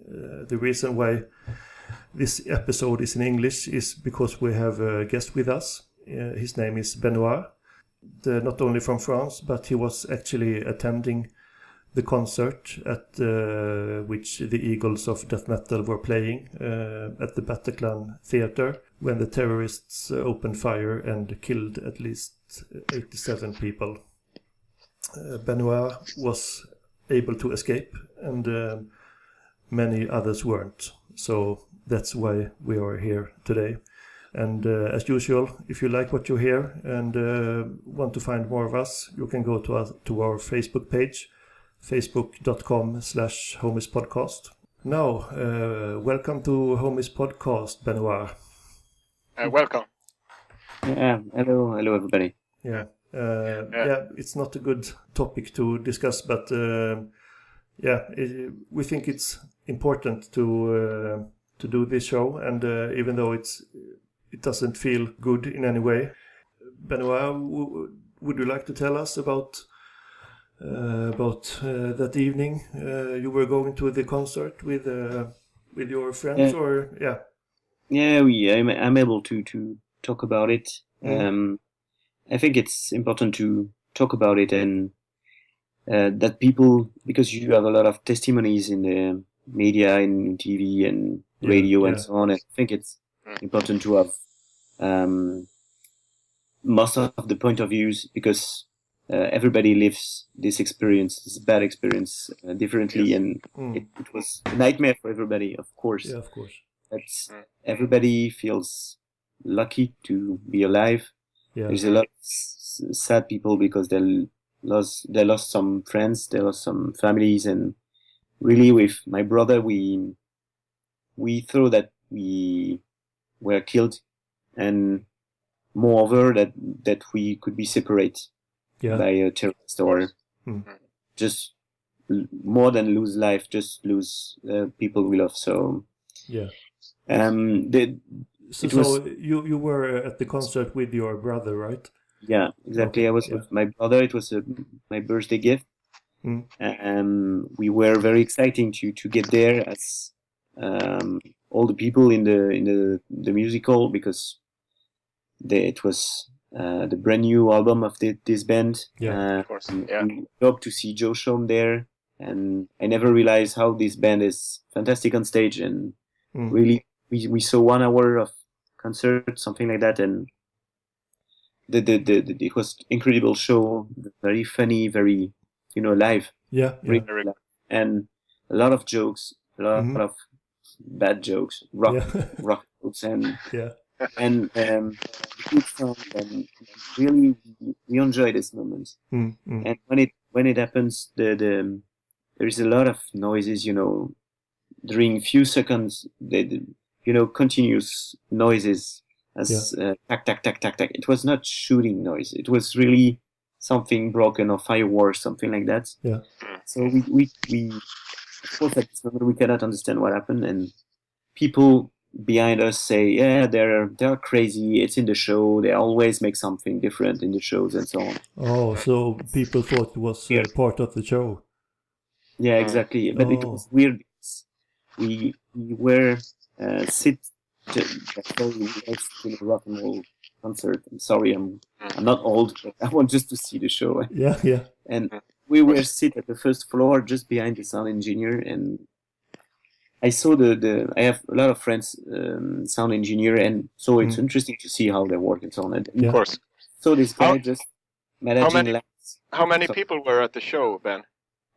The reason why this episode is in English is because we have a guest with us. His name is Benoir. Not only from France, but he was actually attending the concert at which the Eagles of Death Metal were playing at the Bataclan Theatre when the terrorists opened fire and killed at least 87 people. Benoir was able to escape, and many others weren't. So that's why we are here today. And as usual, if you like what you hear and want to find more of us, you can go to our Facebook page, facebook.com/homiespodcast. Now, welcome to Homies Podcast, Benoir. Welcome. Yeah, hello everybody. Yeah, it's not a good topic to discuss, but we think it's important to do this show, and even though it doesn't feel good in any way. Benoit, would you like to tell us about that evening you were going to the concert with your friends, or yeah? Yeah, I'm able to talk about it. I think it's important to talk about it, and that people, because you have a lot of testimonies in the media, in TV and radio and so on. I think it's important to have most of the point of views, because everybody lives this bad experience differently, and it was a nightmare for everybody, of course. Yeah, of course. Everybody feels lucky to be alive. Yeah. There's a lot of sad people because they lost some friends, they lost some families, and really with my brother we thought that we were killed, and moreover that we could be separate by a terrorist, or just more than lose life, just lose people we love. So yeah. So you were at the concert with your brother, right? Yeah, exactly. Okay. I was with my brother. It was my birthday gift. We were very exciting to get there as all the people in the musical, because it was the brand new album of this band. Yeah, of course. Yeah. We hope to see Joe Shom there, and I never realized how this band is fantastic on stage, and really we saw 1 hour of concert, something like that, and it was incredible show, very funny, very live. Yeah. Very live. And a lot of jokes, a lot of bad jokes, rock jokes, and good song, and really we enjoy this moment. And when it happens, there is a lot of noises, during a few seconds, continuous noises as tack tack tack tack tack. It was not shooting noise. It was really something broken, or fireworks, something like that. Yeah. So we of course at this moment we cannot understand what happened, and people behind us say, yeah, they're crazy. It's in the show. They always make something different in the shows and so on. Oh, so people thought it was part of the show. Yeah, exactly. But it was weird. We were in a rock and roll concert. I'm sorry, I'm not old, but I want just to see the show. Yeah. And we were sit at the first floor, just behind the sound engineer, and I saw I have a lot of friends, sound engineer, and so it's interesting to see how they work and so on. And of course. So this guy just managing lights. How many people were at the show, Ben?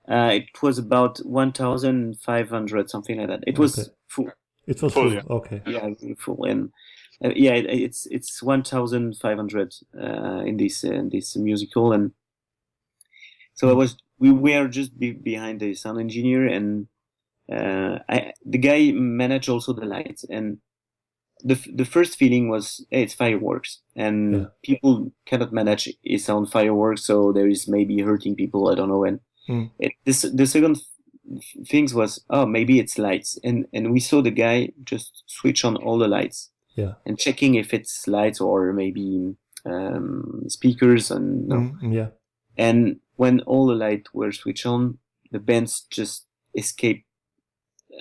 It was about 1,500, something like that. It was full. It was full. Yeah. Okay. Yeah, full, and it's 1,500 in this musical, and so we were just behind the sound engineer, and the guy managed also the lights, and the first feeling was, hey, it's fireworks, and people cannot manage a sound fireworks, so there is maybe hurting people, I don't know. And the second things was, oh, maybe it's lights, and we saw the guy just switch on all the lights, and checking if it's lights or maybe speakers, and and when all the lights were switched on, the bands just escaped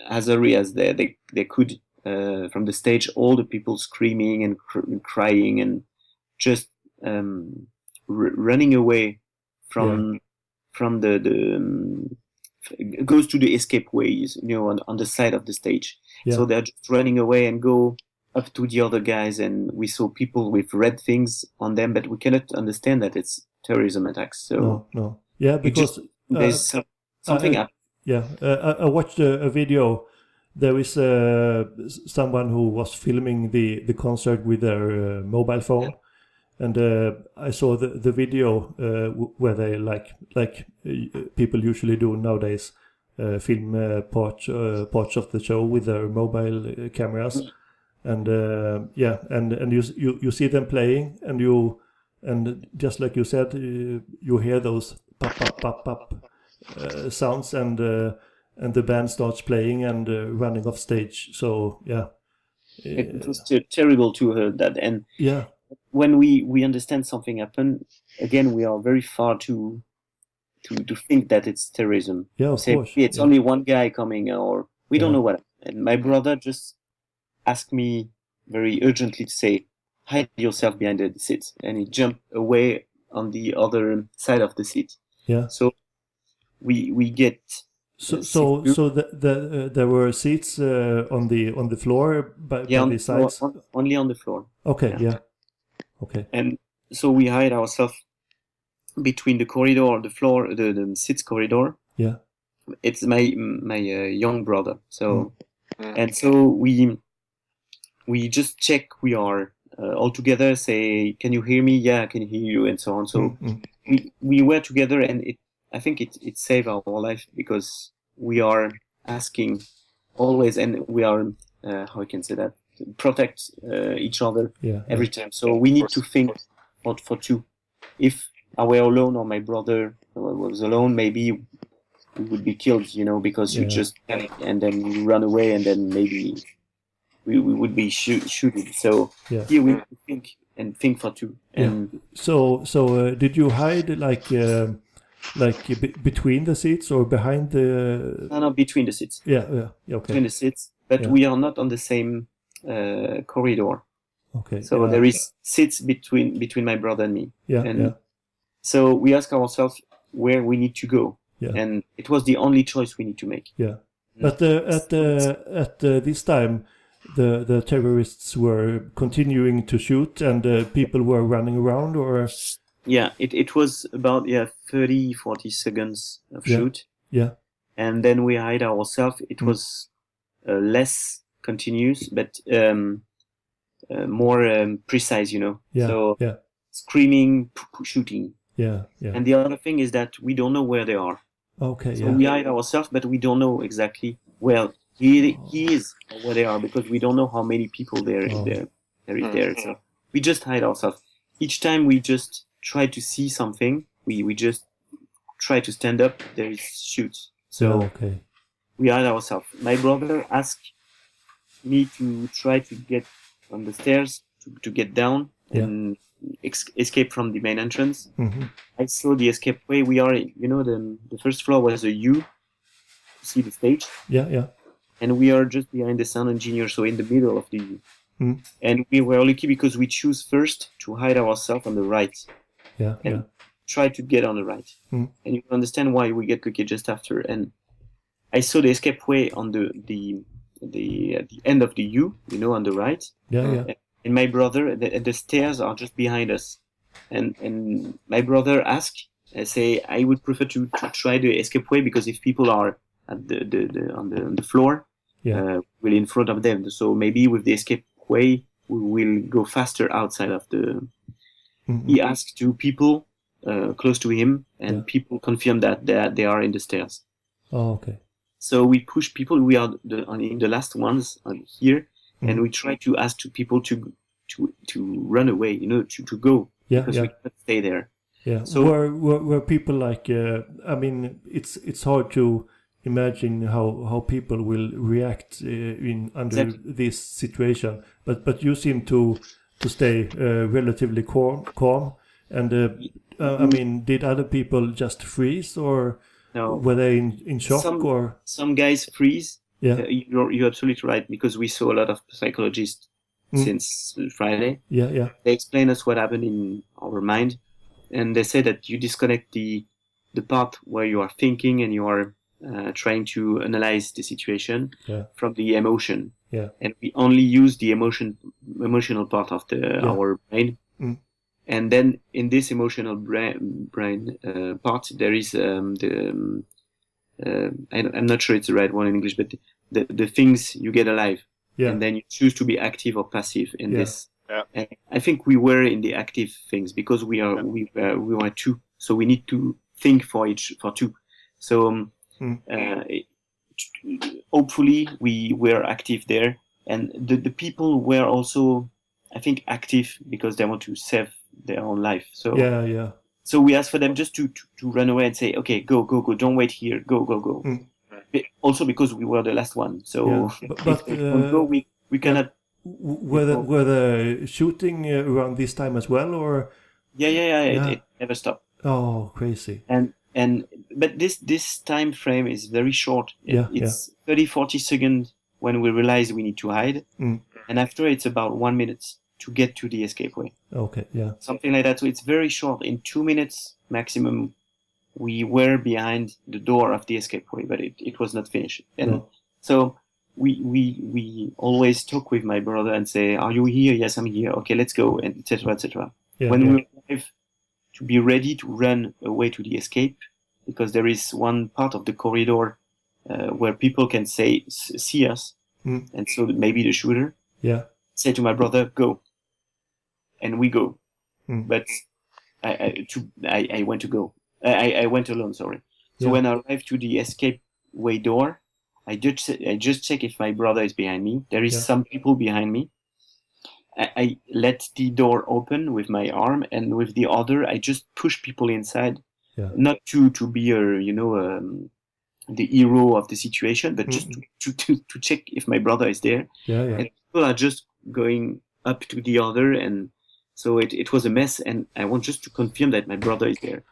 as early as they could from the stage, all the people screaming and crying and just running away from the goes to the escape ways, on the side of the stage. Yeah. So they're just running away and go up to the other guys, and we saw people with red things on them, but we cannot understand that it's terrorism attacks. So no. Yeah, because there's something up. Yeah, I watched a video. There is someone who was filming the concert with their mobile phone, and I saw the video where they like people usually do nowadays, film parts of the show with their mobile cameras, and and you see them playing, and just like you said, you hear those pop pop pop pop sounds, and the band starts playing and running off stage. So yeah, it was terrible to hear that. And yeah, when we understand something happened, again we are very far to think that it's terrorism. Yeah, of course. It's only one guy coming, or we don't know what. And my brother just asked me very urgently to say, hide yourself behind the seat, and he jumped away on the other side of the seat. Yeah. So we get. So there were seats on the floor by the sides. Only on the floor. Okay. Yeah. Okay. And so we hide ourselves between the corridor, the floor, the seats corridor. Yeah. It's my young brother. So and so we just check we are all together. Say, can you hear me? Yeah, I can hear you, and so on. So we were together, and I think it saved our life, because we are asking always, and we are how I can say that, protect each other every time. So we need to think for two. If I were alone, or my brother was alone, maybe we would be killed, because you just panic and then you run away, and then maybe we would be shooting. So here we need to think for two. And so did you hide between the seats or behind the? No, between the seats. Yeah, okay. Between the seats, but we are not on the same corridor. Okay. So there is seats between my brother and me. Yeah. So we ask ourselves where we need to go, and it was the only choice we need to make. Yeah, but at this time, the terrorists were continuing to shoot, and people were running around, or. Yeah, it was about 30-40 seconds of shoot. Yeah. And then we hide ourselves. It was less continuous, but more precise, Yeah. So screaming, shooting. Yeah. And the other thing is that we don't know where they are. Okay. So we hide ourselves, but we don't know exactly where he is or where they are, because we don't know how many people there is there. So we just hide ourselves. Each time we just try to see something, we just try to stand up, there is shoot. So we hide ourselves. My brother asked me to try to get on the stairs, to get down and escape from the main entrance. I saw the escape way. We are, the first floor was a U. See the stage? Yeah. And we are just behind the sound engineer, so in the middle of the U. And we were lucky because we choose first to hide ourselves on the right. And try to get on the right. And you understand why we get lucky just after. And I saw the escape way on the end of the U, on the right. Yeah. And my brother, the stairs are just behind us. And my brother asked, say, I would prefer to try the escape way, because if people are at on the floor, we're in front of them. So maybe with the escape way, we will go faster outside of the. He asked two people close to him, and people confirmed that they are in the stairs. Oh, okay. So we push people. We are in the last ones here, and we try to ask two people to run away. To go, because we can't stay there. Yeah. So were people like? It's hard to imagine how people will react under this situation. But you seem to stay relatively calm. And did other people just freeze, or no? Were they in shock? Or some guys freeze, Yeah. You're absolutely right, because we saw a lot of psychologists since Friday. Yeah. They explain us what happened in our mind, and they say that you disconnect the part where you are thinking and you are trying to analyze the situation from the emotion. Yeah. And we only use the emotional part of our brain. And then in this emotional brain part, there is I'm not sure it's the right one in English, but the things you get alive. Yeah. And then you choose to be active or passive in this. Yeah. And I think we were in the active things because we were two, so we need to think for two. So hopefully we were active there, and the people were also, I think, active because they want to save their own life. So So we asked for them just to run away and say, okay, go, don't wait here, go. Also because we were the last one, so but if they don't go, we cannot. Were they shooting around this time as well, or? It never stopped. Oh, crazy! But this time frame is very short. It's 30-40 seconds when we realize we need to hide, and after it's about 1 minute to get to the escape way. Okay, yeah, something like that. So it's very short. In 2 minutes maximum, we were behind the door of the escape way, but it was not finished. And so we always talk with my brother and say, "Are you here? Yes, I'm here. Okay, let's go," and etc. etc. When we arrive, to be ready to run away to the escape, because there is one part of the corridor where people can see us, and so maybe the shooter say to my brother, "Go," and we go. But I went to go. I went alone. Sorry. So when I arrived to the escape way door, I just check if my brother is behind me. There is some people behind me. I let the door open with my arm, and with the other, I just push people inside. Not to be the hero of the situation, but just to check if my brother is there. And people are just going up to the other, and so it was a mess. And I want just to confirm that my brother is there.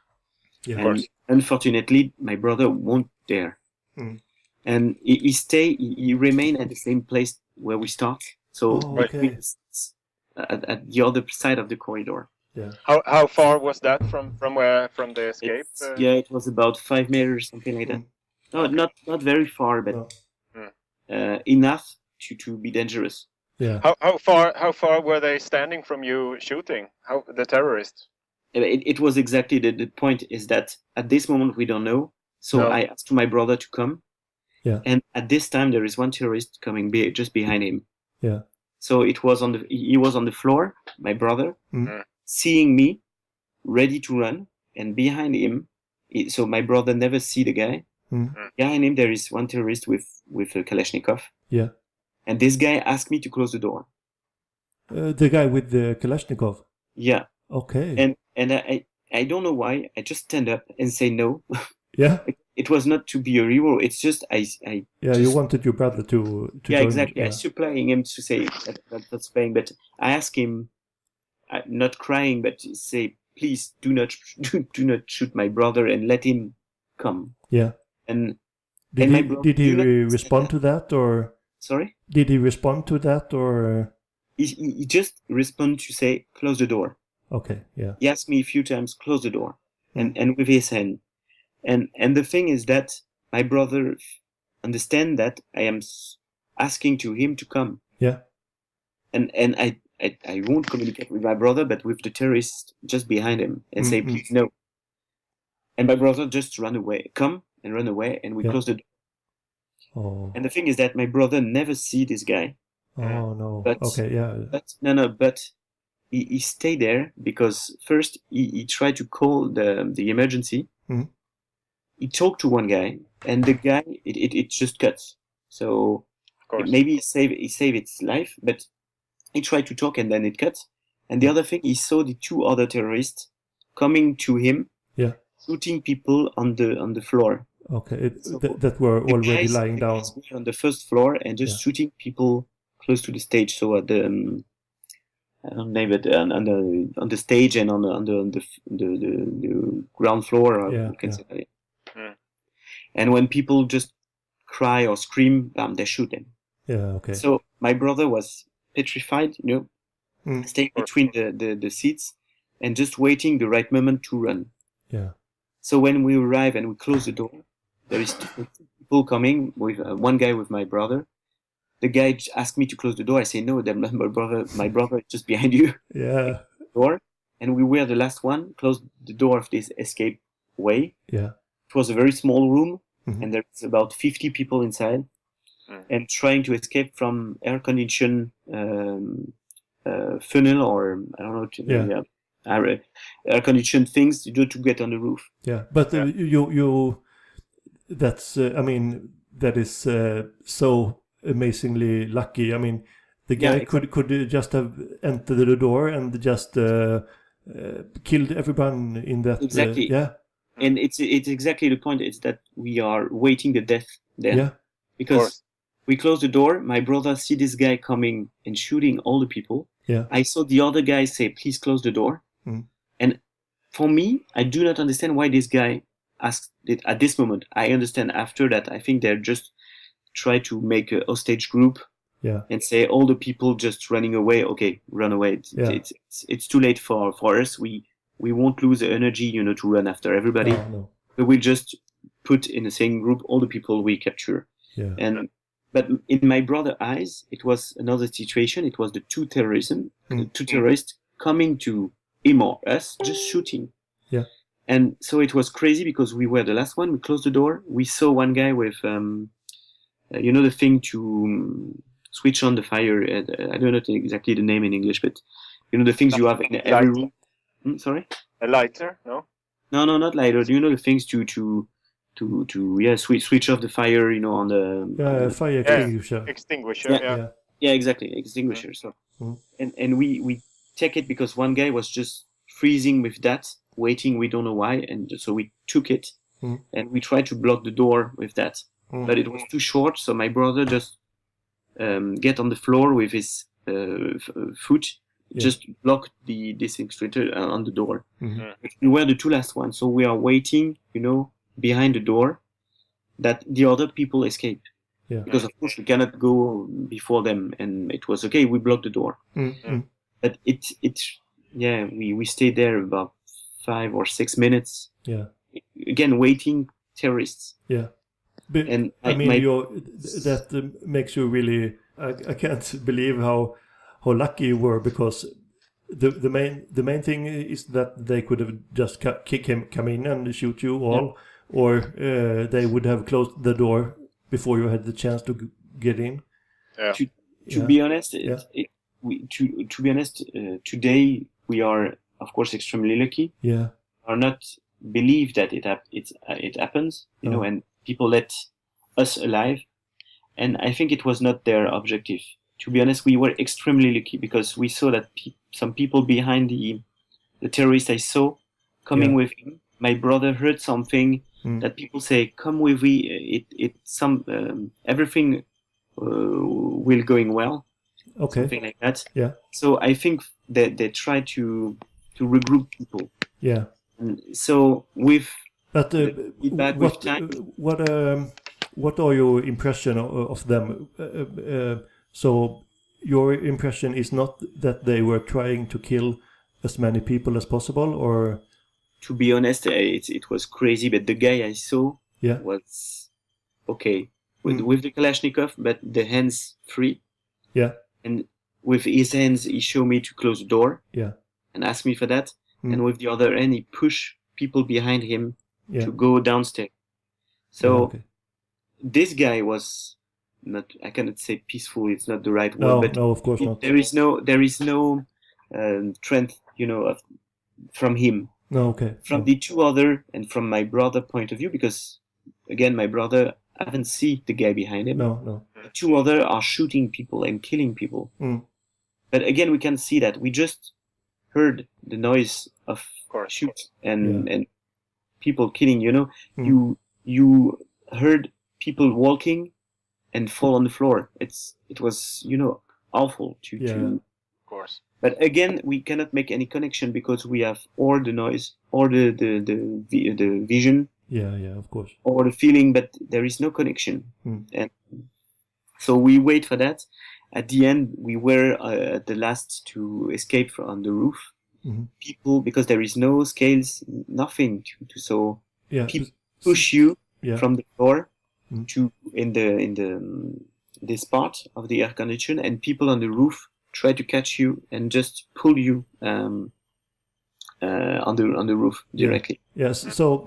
And unfortunately, my brother won't there. And he remained at the same place where we start. So at the other side of the corridor. How far was that from the escape? It was about 5 meters, something like that. No, not very far, but enough to be dangerous. How far were they standing from you shooting? The terrorists? It was exactly the point is that at this moment we don't know. So I asked my brother to come. And at this time there is one terrorist coming just behind him. So he was on the floor, my brother, seeing me, ready to run, and behind him, so my brother never see the guy. Behind him there is one terrorist with a Kalashnikov. And this guy asked me to close the door. The guy with the Kalashnikov? Yeah. Okay. And I don't know why, I just stand up and say no. It was not to be a hero. It's just you wanted your brother to join. Exactly. I supplying him to say that's playing, but I ask him, not crying, but say, please do not shoot my brother and let him come. And did he respond to that, or? Sorry. Did he respond to that, or? He just responded to say close the door. Okay. Yeah. He asked me a few times close the door, and with his hand. And the thing is that my brother understand that I am asking to him to come. And I won't communicate with my brother, but with the terrorist just behind him and say, please no. And my brother just run away, and we close the door. And the thing is that my brother never see this guy. Oh no. But, but he stayed there because first he tried to call the emergency. He talked to one guy, and the guy it just cuts. So maybe he saved its life, but he tried to talk and then it cuts. And the other thing, he saw the two other terrorists coming to him, shooting people on the floor. Okay, that were already lying down on the first floor and just shooting people close to the stage. So at the I don't name it on the stage and on the ground floor. You can say that. And when people just cry or scream, they shoot them. Yeah. Okay. So my brother was petrified, staying between the seats and just waiting the right moment to run. Yeah. So when we arrive and we close the door, there is two people coming with one guy with my brother. The guy asked me to close the door. I say no, my brother is just behind you. Yeah. Door, and we were the last one. Closed the door of this escape way. Yeah. It was a very small room, Mhm. and there's about 50 people inside, and trying to escape from air conditioned funnel, or I don't know, air conditioned things to get on the roof. Yeah. But you that's I mean that is so amazingly lucky. I mean, the guy could just have entered the door and just killed everyone in that. Exactly. And it's exactly the point. It's that we are waiting the death there. Yeah. Because we close the door. My brother see this guy coming and shooting all the people. Yeah. I saw the other guy say, "Please close the door." And for me, I do not understand why this guy asked it at this moment. I understand after that. I think they're just try to make a hostage group. Yeah. And say all the people just running away. Okay, run away. It's too late for us. We won't lose the energy, to run after everybody. No. But we just put in the same group all the people we capture. Yeah. But in my brother's eyes, it was another situation. It was the two terrorists coming to him or us, just shooting. Yeah. And so it was crazy because we were the last one. We closed the door. We saw one guy with, the thing to switch on the fire. I don't know exactly the name in English, but the things you have in every room. Sorry? A lighter? No? No, not lighter. The things to switch off the fire, on the fire extinguisher. Extinguisher. Yeah, exactly, extinguisher. So, and we take it because one guy was just freezing with that, waiting. We don't know why, and so we took it and we tried to block the door with that, but it was too short. So my brother just get on the floor with his foot. Just block this extinguisher on the door. We were the two last ones, so we are waiting, behind the door, that the other people escape. Yeah. Because of course we cannot go before them, and it was okay. We blocked the door, but we stayed there about 5 or 6 minutes. Yeah. Again, waiting terrorists. Yeah. But, and that makes you really. I can't believe how lucky you were, because the main thing is that they could have just come in and shoot you all, or they would have closed the door before you had the chance to get in. Yeah. To be honest, today we are of course extremely lucky. Yeah, are not believe that it happens, and people let us alive, and I think it was not their objective. To be honest, we were extremely lucky because we saw that some people behind the terrorist I saw coming with him. My brother heard something that people say, "Come with me." Everything will going well. Okay, something like that. Yeah. So I think that they try to regroup people. Yeah. And so with time, what are your impression of them? So your impression is not that they were trying to kill as many people as possible, or? To be honest, it was crazy, but the guy I saw was okay with the Kalashnikov, but the hands free. Yeah. And with his hands, he showed me to close the door. Yeah. And asked me for that. And with the other hand, he pushed people behind him to go downstairs. So this guy was not. I cannot say peaceful. It's not the right word. But no, of course not. There is no strength, from him. No, okay. From the two other, and from my brother point of view, because again, my brother haven't seen the guy behind him. No. The two other are shooting people and killing people. But again, we can see that we just heard the noise of shoot and people killing. You heard people walking and fall on the floor. It was awful to. Of course. But again, we cannot make any connection because we have or the noise or the vision Yeah, of course. or the feeling, but there is no connection. And so we wait for that. At the end, we were the last to escape from the roof. People, because there is no scales, nothing so people push you from the floor to in this part of the air condition, and people on the roof try to catch you and just pull you on the roof directly. Yes. So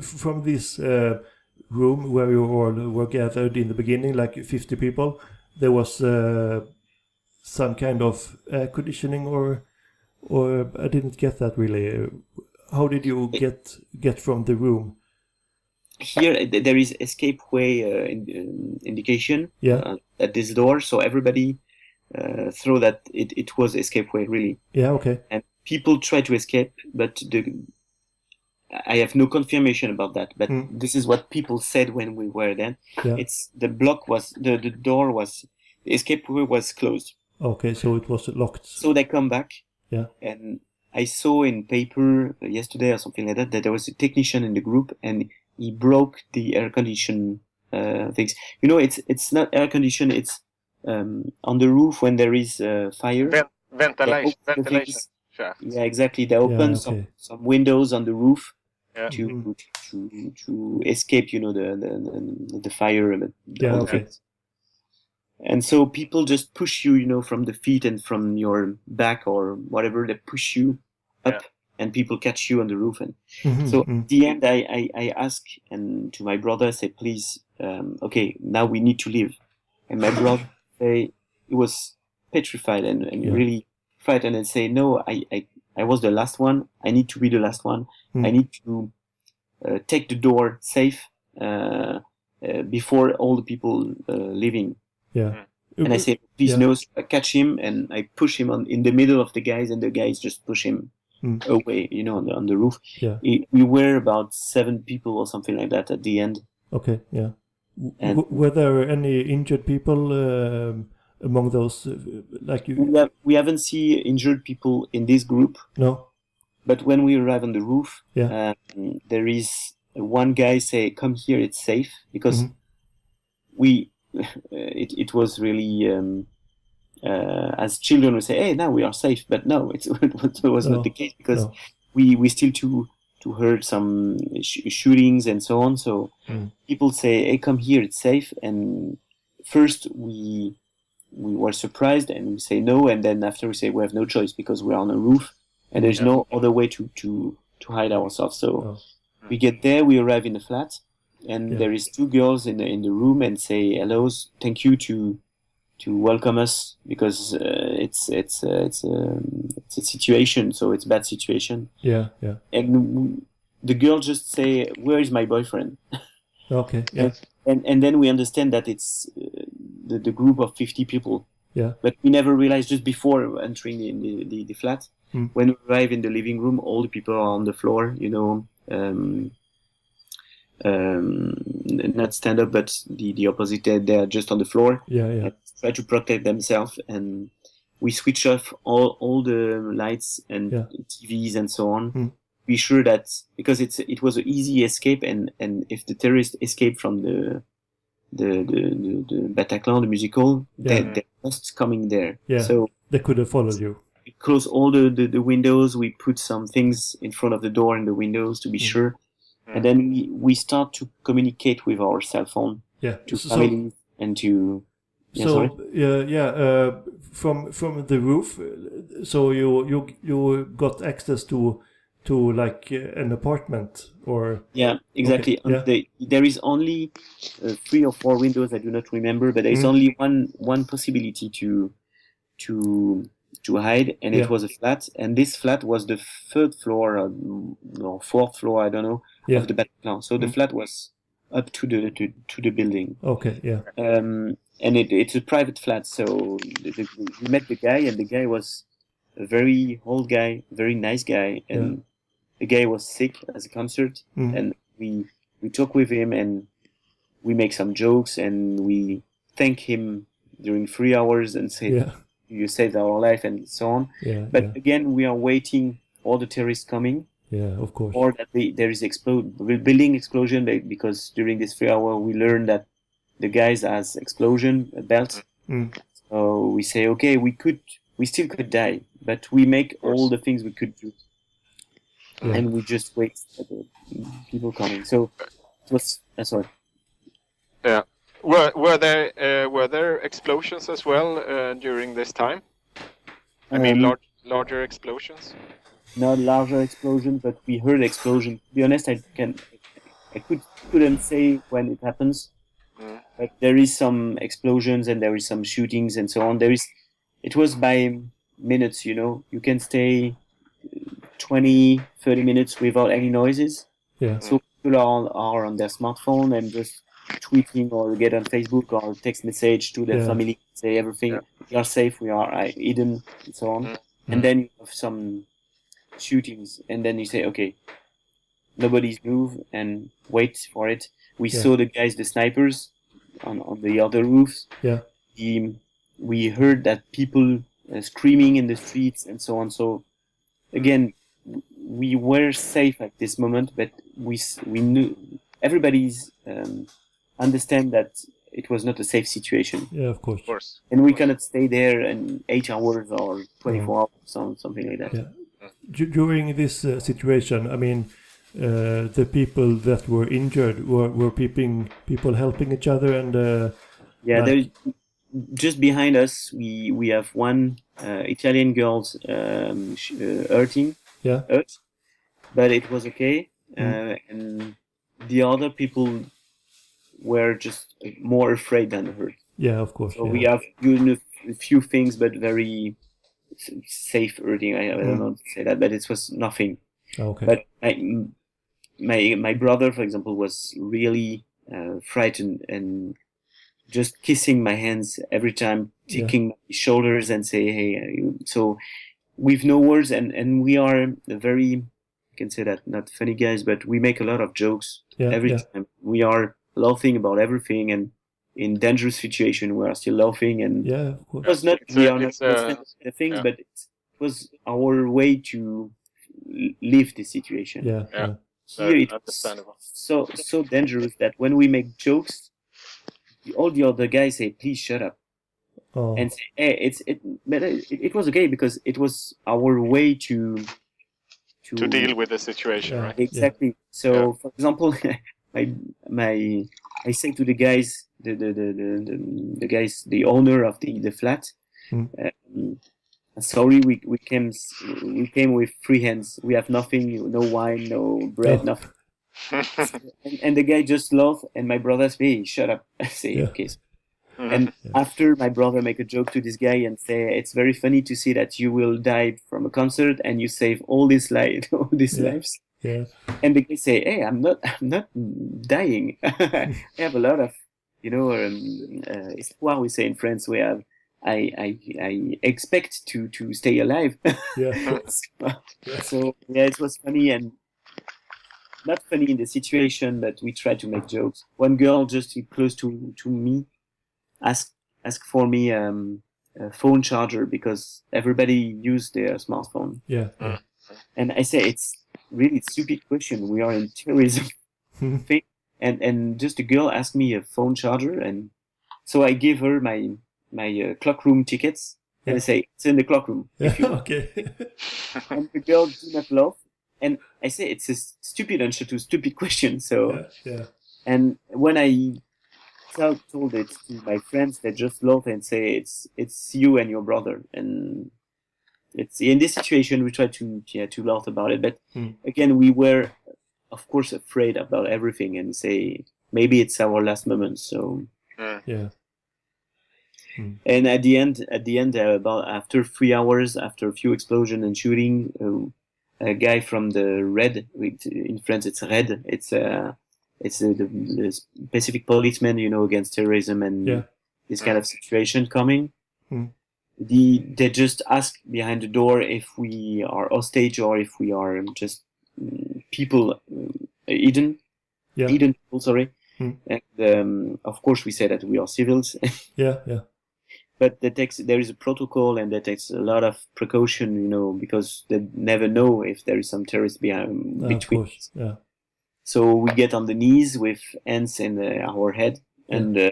from this room where you all were gathered in the beginning, like 50 people, there was some kind of air conditioning, or I didn't get that really. How did you get from the room? Here there is escape way indication at this door, so everybody thought that it was escape way really. Yeah, okay. And people try to escape, but I have no confirmation about that. But this is what people said when we were there. Yeah. It's the door was the escape way was closed. Okay, so it was locked. So they come back. Yeah. And I saw in paper yesterday or something like that there was a technician in the group, and he broke the air condition things. You know, it's not air condition. It's on the roof when there is fire. Ventilation. Yeah, exactly. They open some windows on the roof to escape. You know, the fire. Okay. And so people just push you, you know, from the feet and from your back or whatever. They push you up, and people catch you on the roof. And so at the end, I ask to my brother, I say, please, okay, now we need to leave. And my brother, he was petrified and really frightened and say, no, I was the last one. I need to be the last one. I need to take the door safe before all the people leaving. Yeah. And I say, please no, so I catch him and I push him in the middle of the guys, and the guys just push him away, you know, on the roof. Yeah. We were about 7 people or something like that at the end. Okay, yeah. And were there any injured people among those? Like you? We haven't seen injured people in this group. No. But when we arrive on the roof, there is one guy say, come here, it's safe, because it was really as children we say, hey, now we are safe, but no, it was not the case, because we still to heard some shootings and so on. So people say, hey, come here, it's safe. And first we were surprised and we say no, and then after we say we have no choice because we're on a roof and there's no other way to hide ourselves. So we get there, we arrive in the flat. And there is 2 girls in the room and say hello, thank you to welcome us, because it's a situation, so it's bad situation. Yeah. And the girl just say, where is my boyfriend? Okay. Yeah. And then we understand that it's the group of 50 people. Yeah. But we never realized just before entering the flat. When we arrive in the living room, all the people are on the floor, you know. Not stand up, but the opposite. They're just on the floor. Yeah. Try to protect themselves, and we switch off all the lights and TVs and so on. Be sure that, because it was an easy escape, and if the terrorists escape from the Bataclan, the musical, they're just coming there. Yeah. So they could have followed you. We close all the windows. We put some things in front of the door and the windows to be sure. And then we start to communicate with our cell phone to family and to. From the roof, so you got access to like an apartment, or exactly. Okay. There is only 3 or 4 windows, I do not remember, but there is only one possibility to hide, and it was a flat, and this flat was the 3rd floor or 4th floor, I don't know, of the Bataclan. So the flat was up to the building. Okay, yeah. And it's a private flat, so we met the guy, and the guy was a very old guy, very nice guy, and the guy was sick as a concert, and we talk with him, and we make some jokes, and we thank him during 3 hours and say, you saved our life and so on. But again, we are waiting all the terrorists coming. Yeah, of course. or that there is building explosion, because during this 3 hour we learned that the guys has explosion belt. So we say, okay, we still could die, but we make all the things we could do, and we just wait for the people coming. So it was sorry. Yeah. Were there explosions as well during this time? I mean, larger explosions. Not larger explosion, but we heard explosion. To be honest, I couldn't say when it happens. But there is some explosions and there is some shootings and so on. It was by minutes, you can stay 20, 30 minutes without any noises. Yeah. So people are on their smartphone and just tweeting or get on Facebook or text message to their family, say everything, we are safe, we are hidden, and so on. And then you have some shootings, and then you say, okay, nobody's move and wait for it. We saw the guys, the snipers, on the other roofs. Yeah. We heard that people screaming in the streets and so on. So again, we were safe at this moment, but we knew everybody's understand that it was not a safe situation. Yeah, of course. And we cannot stay there in 8 hours or 24 hours, something like that. Yeah. During this situation, I mean, the people that were injured were people helping each other, and there's just behind us. We have one Italian girl's hurting. Yeah. But it was okay, and the other people were just more afraid than hurt. Yeah, of course. So we have a few things, but very safe hurting. I don't know how to say that, but it was nothing. Okay. But my brother, for example, was really frightened and just kissing my hands every time, taking my shoulders and say, hey, so with no words. And we are very, I can say that, not funny guys, but we make a lot of jokes every time. We are laughing about everything, and in dangerous situation we are still laughing. And of course. it was not, we are not the things, but it was our way to live this situation. Yeah. Here it's so dangerous that when we make jokes, all the other guys say, please shut up. And say, hey, it was okay, because it was our way to deal with the situation, right? Exactly. So for example, I say to the guys, the guys, the owner of the flat, sorry, we came with free hands. We have nothing, no wine, no bread, nothing. and the guy just laughed, and my brother said, hey, shut up. I say, okay. And after my brother make a joke to this guy and say, it's very funny to see that you will die from a concert and you save all these lives. Yeah. And the guy say, hey, I'm not dying. I have a lot of, espoir, we say in France. We have, I expect to stay alive. Yeah. So it was funny, and not funny in the situation, but we tried to make jokes. One girl just close to me asked for me a phone charger, because everybody used their smartphone. Yeah. And I say, it's really stupid question. We are in terrorism thing, and just a girl asked me a phone charger, and so I give her my clock room tickets, and I say, it's in the clock room. If you want. Okay. And the girl did not laugh, and I say, it's a stupid answer to a stupid question. So and when I told it to my friends, they just laugh and say, it's you and your brother. And it's in this situation we try to laugh about it, but again, we were of course afraid about everything, and say maybe it's our last moment. So and at the end about after 3 hours, after a few explosions and shooting, a guy from the Red, in France it's Red, it's the Pacific policeman, against terrorism and this kind of situation coming. They just ask behind the door if we are hostage or if we are just people, hidden people, sorry. And of course we say that we are civils. but there is a protocol, and that takes a lot of precaution, because they never know if there is some terrorist between. Of course, yeah. So we get on the knees with hands in our head, and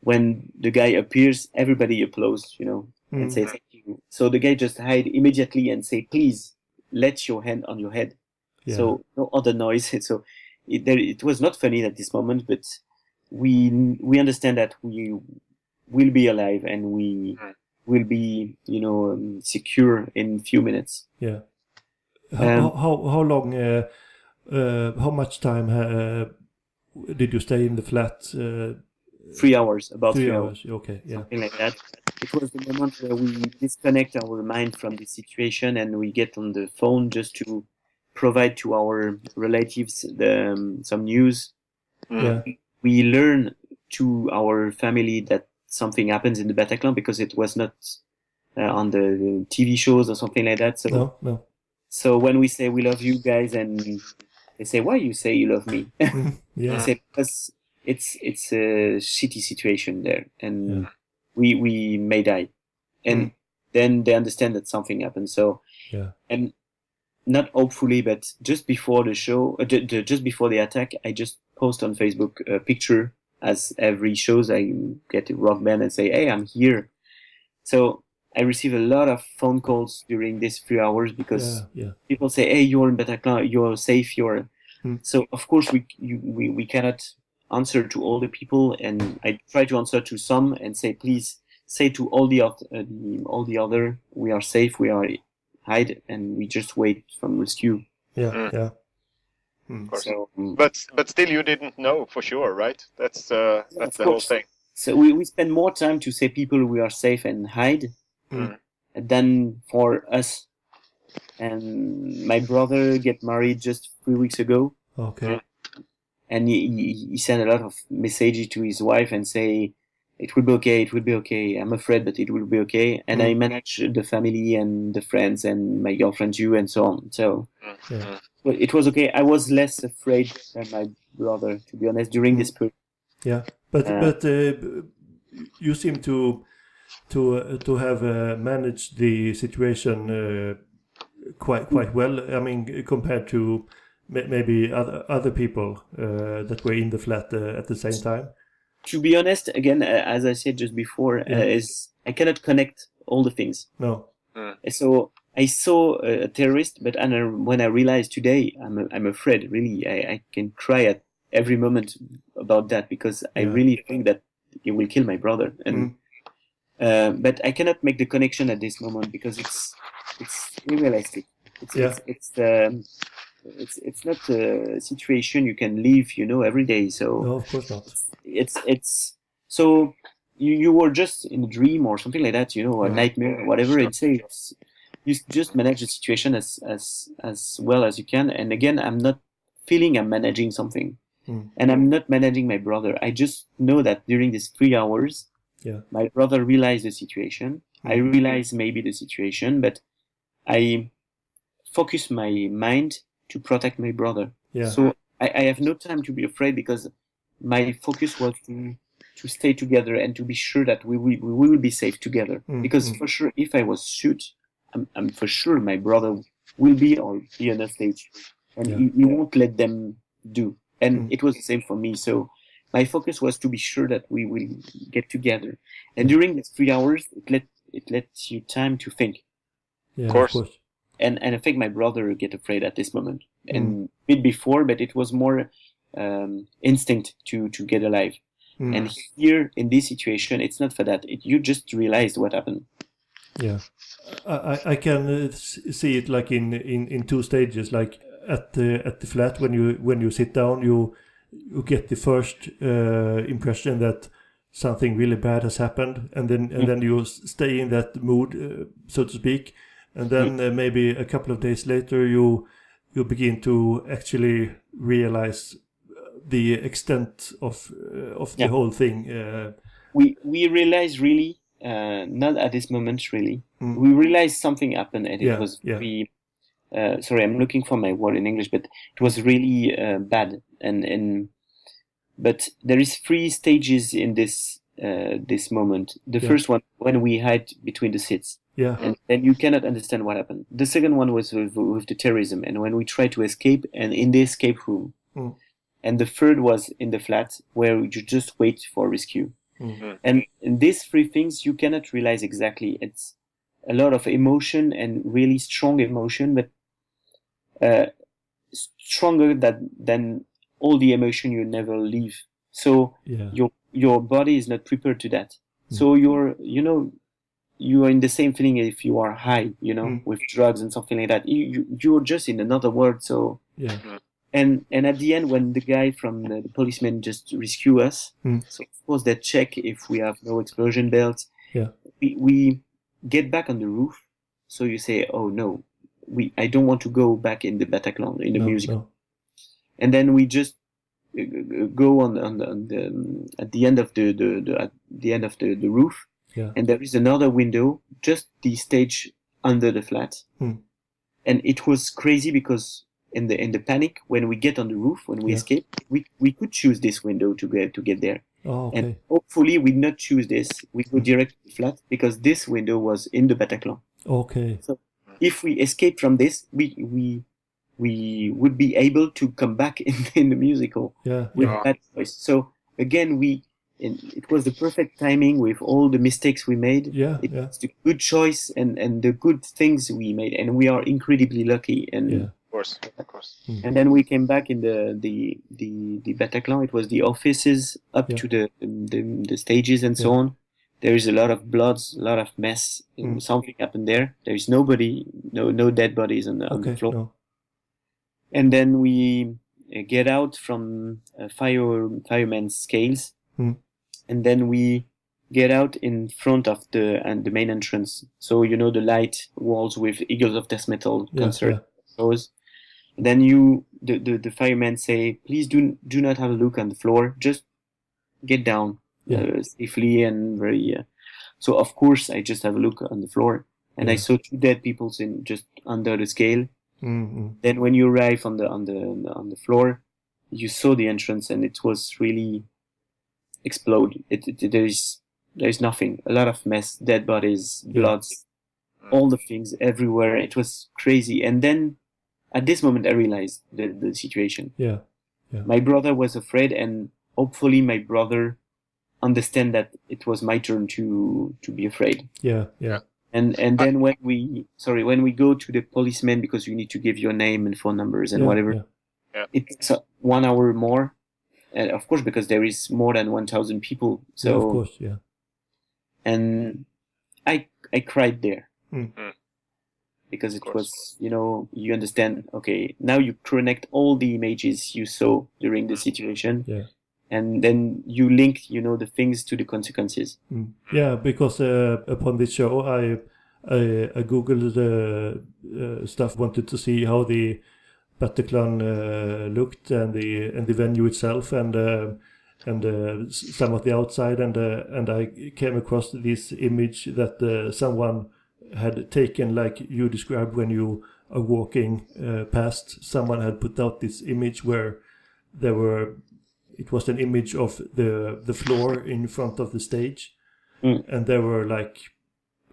when the guy appears, everybody applauds, and say thank you. So the guy just hide immediately and say, please, let your hand on your head. Yeah. So no other noise. So it was not funny at this moment, but we understand that we will be alive and we will be, secure in few minutes. Yeah. How long? How much time did you stay in the flat? 3 hours, about 3 3 hours. Okay, yeah. Something like that. It was the moment where we disconnect our mind from the situation and we get on the phone just to provide to our relatives some news. Yeah. We learn to our family that something happens in the Bataclan because it was not on the TV shows or something like that. So No. So when we say we love you guys, and they say, why you say you love me? Yeah. I say because it's a shitty situation there, and we may die, and then they understand that something happened. So and not hopefully, but just before the show, just before the attack, I just post on Facebook a picture. As every shows, I get a rock band and say, hey, I'm here. So I receive a lot of phone calls during these 3 hours because people say, hey, you're in Bataclan, you're safe, So of course we cannot answer to all the people, and I try to answer to some and say, please say to all the other, we are safe, we are hide, and we just wait from rescue. Yeah. Of course. So, but still, you didn't know for sure, right? That's the whole thing. So we spend more time to say people we are safe and hide than for us. And my brother get married just 3 weeks ago. Okay. And he sent a lot of messages to his wife and say, it will be okay, it will be okay. I'm afraid, but it will be okay. And I manage the family and the friends and my girlfriend too and so on. So well, it was okay. I was less afraid than my brother, to be honest, during this period. Yeah, but you seem to have managed the situation quite well. I mean, compared to maybe other people that were in the flat at the same time. To be honest, again, as I said just before, is I cannot connect all the things. No. So I saw a terrorist, but when I realized today, I'm afraid. Really, I can cry at every moment about that because I really think that he will kill my brother. And but I cannot make the connection at this moment because it's unrealistic. It's not a situation you can live, every day. So no, of course not. It's so you were just in a dream or something like that, a nightmare or whatever. You just manage the situation as well as you can. And again, I'm not feeling I'm managing something, and I'm not managing my brother. I just know that during these 3 hours, my brother realized the situation. I realized maybe the situation, but I focus my mind to protect my brother. Yeah. So I have no time to be afraid because my focus was to stay together and to be sure that we will be safe together. Because for sure, if I was shoot, I'm for sure my brother will be on the stage, and he won't let them do. And it was the same for me. So my focus was to be sure that we will get together. And during these 3 hours, it lets you time to think. Yeah, of course. And I think my brother get afraid at this moment, and a bit before, but it was more instinct to get alive. And here in this situation, it's not for that. You just realized what happened. Yeah, I can see it like in two stages. Like at the flat, when you sit down, you get the first impression that something really bad has happened, and then you stay in that mood, so to speak. And then maybe a couple of days later, you begin to actually realize the extent of the whole thing. We realize really not at this moment really. We realized something happened, and it was very. Sorry, I'm looking for my word in English, but it was really bad. But there is 3 stages in this this moment. The first one, when we hide between the seats. Yeah. And then you cannot understand what happened. The second one was with the terrorism, and when we tried to escape, and in the escape room. And the third was in the flat, where you just wait for rescue. And in these three things, you cannot realize exactly. It's a lot of emotion and really strong emotion, but stronger than all the emotion you never leave. So your body is not prepared to that. So you are in the same feeling if you are high, with drugs and something like that. You're just in another world. So and at the end, when the guy from the policeman just rescue us, so of course they check if we have no explosion belts. We get back on the roof. So you say, oh no, I don't want to go back in the Bataclan in the musical. And then we just go on the at the end of the roof. And there is another window, just the stage under the flat. And it was crazy because in the panic, when we get on the roof, when we escape, we could choose this window to get there. And hopefully we not choose this. We go direct to the flat because this window was in the Bataclan. So if we escape from this, we would be able to come back in the musical with that choice. So again, it was the perfect timing with all the mistakes we made. It's the good choice and the good things we made, and we are incredibly lucky. And of course. And then we came back in the Bataclan. It was the offices up to the stages and so on. There is a lot of blood, a lot of mess. Something happened there. There is nobody, no dead bodies on the floor. No. And then we get out from fireman's scales. And then we get out in front of the main entrance. So the light walls with Eagles of Death Metal concert shows. Then the firemen say, please do not have a look on the floor. Just get down safely and very. So of course I just have a look on the floor, and I saw 2 dead people just under the scale. Then when you arrive on the floor, you saw the entrance, and it was really explode. There is nothing. A lot of mess, dead bodies, blood, all the things everywhere. It was crazy. And then at this moment, I realized the situation. My brother was afraid, and hopefully my brother understand that it was my turn to be afraid. And then when we go to the policeman, because you need to give your name and phone numbers and whatever, it's 1 hour more. And of course, because there is more than 1,000 people. So, of course, And I cried there. Because it was, you understand, okay, now you connect all the images you saw during the situation. And then you link, the things to the consequences. Because upon this show, I Googled stuff, wanted to see how the Bataclan looked and the venue itself and some of the outside and I came across this image that someone had taken, like you described when you are walking past. Someone had put out this image where it was an image of the floor in front of the stage, and there were like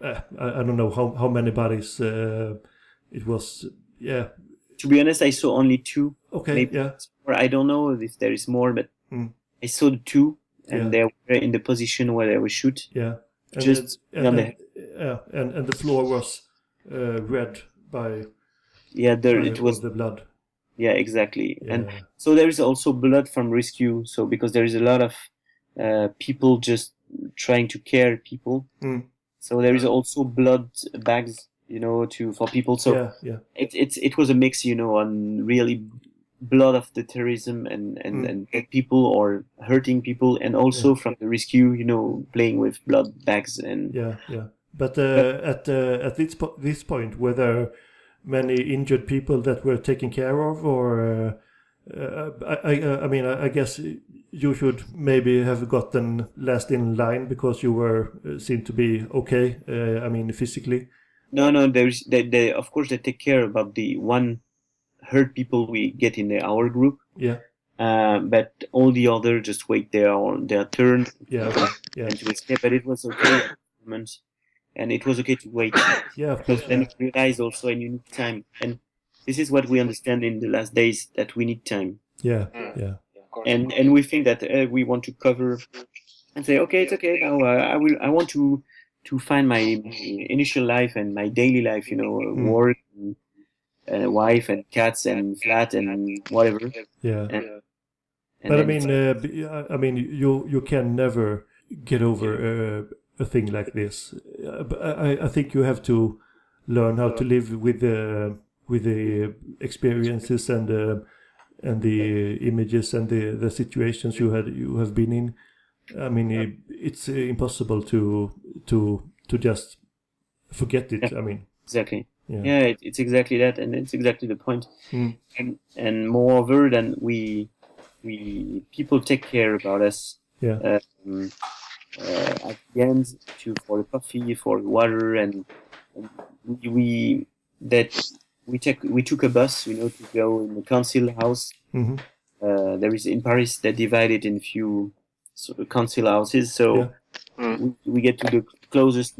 I don't know how many bodies it was. To be honest, I saw only 2. Okay, Or I don't know if there is more, but I saw the 2, and they were in the position where they were shoot. And the floor was red by. It was the blood. Yeah, exactly. And so there is also blood from rescue. So because there is a lot of people just trying to care people. So there is also blood bags, for people. So it was a mix, on really blood of the terrorism and dead people or hurting people, and also from the rescue, playing with blood bags and. But at this point, were there many injured people that were taken care of, or I guess you should maybe have gotten last in line because you were seemed to be okay. Physically. No. They of course they take care about the one hurt people we get in our group. but all the other just wait their turn Yeah. and to escape. But it was okay at the moment, and it was okay to wait. Yeah, of course. Because then you realize also, and you need time. And this is what we understand in the last days, that we need time. Yeah. Of course. And we think that we want to cover and say, okay, it's okay now. I want to find my initial life and my daily life. Work, and, wife and cats and flat and whatever. Yeah. And But I then mean, you can never get over a thing like this. But I think you have to learn how to live with the experiences and the images and the situations you have been in. I mean, it's impossible to just forget it. I mean, exactly. Yeah. It's exactly that, and it's exactly the point. And moreover, than we people take care about us. Yeah. At the end, for the coffee, for the water, and we took a bus, to go in the council house. Mm-hmm. There is in Paris, they divide it in few council houses. So we get to the closest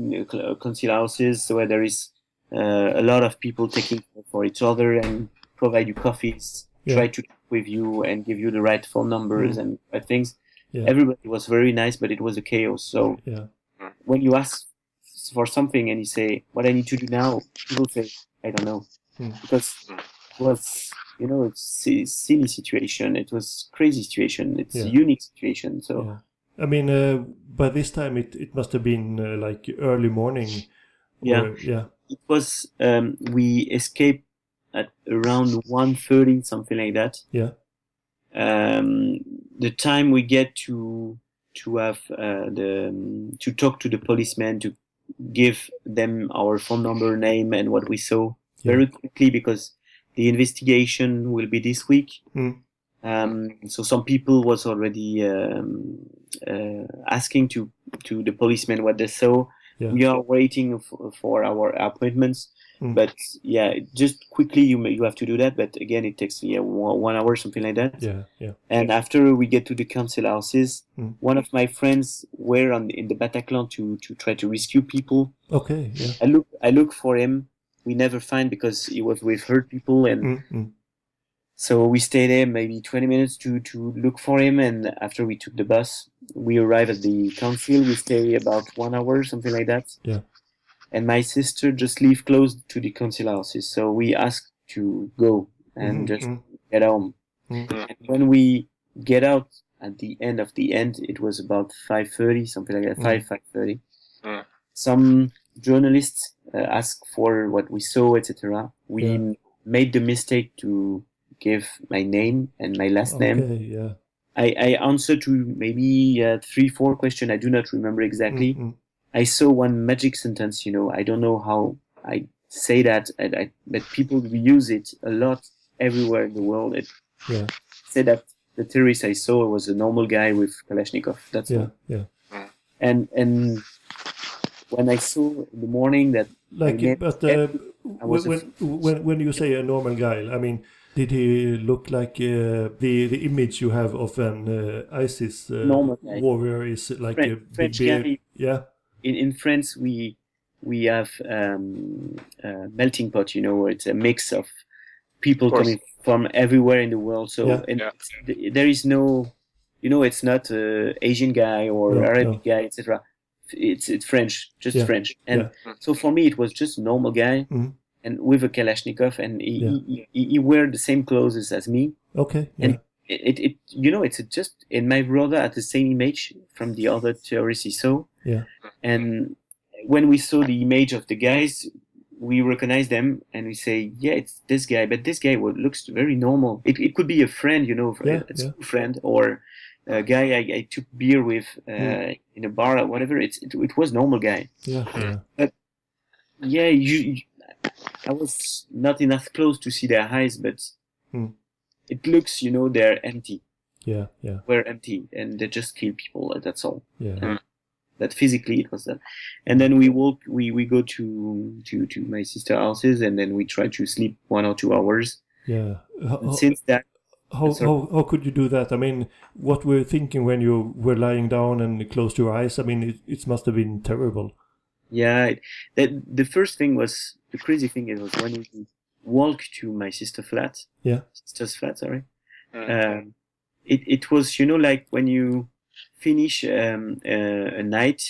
council houses where there is a lot of people taking care for each other and provide you coffees, try to talk with you and give you the right phone numbers and right things. Yeah. Everybody was very nice, but it was a chaos. So when you ask for something and you say, what I need to do now, people say, I don't know. Because it was, it's a silly situation. It was crazy situation. It's a unique situation. So, I mean, by this time it must have been like early morning. It was, we escaped at around 1:30, something like that. Yeah. The time we get to have to talk to the policeman, to give them our phone number, name, and what we saw very quickly, because the investigation will be this week. So some people was already asking to the policeman what they saw. We are waiting for our appointments. But just quickly you have to do that. But again, it takes 1 hour, something like that. And after we get to the council houses, one of my friends were in the Bataclan to try to rescue people. Okay. Yeah. I look for him. We never find, because he was with hurt people, and so we stayed there maybe 20 minutes to look for him. And after we took the bus, we arrived at the council. We stay about 1 hour, something like that. Yeah. And my sister just live close to the council houses, so we asked to go and just get home. And when we get out at the end, it was about 5:30, something like that, 5:30. Some journalists asked for what we saw, etc. We made the mistake to give my name and my last name. Yeah. I answered to maybe 3-4 questions. I do not remember exactly. I saw one magic sentence, I don't know how I say that, but people use it a lot everywhere in the world. It said that the terrorist I saw was a normal guy with Kalashnikov. That's all. Yeah. And when I saw in the morning that, when you say a normal guy, I mean, did he look like the image you have of an ISIS warrior is like a French big beard? guy? Yeah. In France, we have melting pot. It's a mix of people coming from everywhere in the world. So there is no, it's not Asian guy or Arabic guy, etc. It's French, just French. And so for me, it was just a normal guy, and with a Kalashnikov, and he wear the same clothes as me. Okay. Yeah. And it's just, and my brother had the same image from the other terrorists he saw. Yeah. And when we saw the image of the guys, we recognize them and we say, it's this guy, but this guy looks very normal. It could be a friend, a school friend, or a guy I took beer with in a bar or whatever. It was normal guy. Yeah. But I was not enough close to see their eyes, but it looks, they're empty. Yeah. We're empty, and they just kill people. That's all. Yeah. That physically it was that. And then we go to my sister's houses, and then we try to sleep 1 or 2 hours. Yeah. Since that, How could you do that? I mean, what were you thinking when you were lying down and closed your eyes? I mean, it must have been terrible. Yeah, the first thing was, the crazy thing is, was when we walked to my sister's flat, sorry. It was, like when you finish a night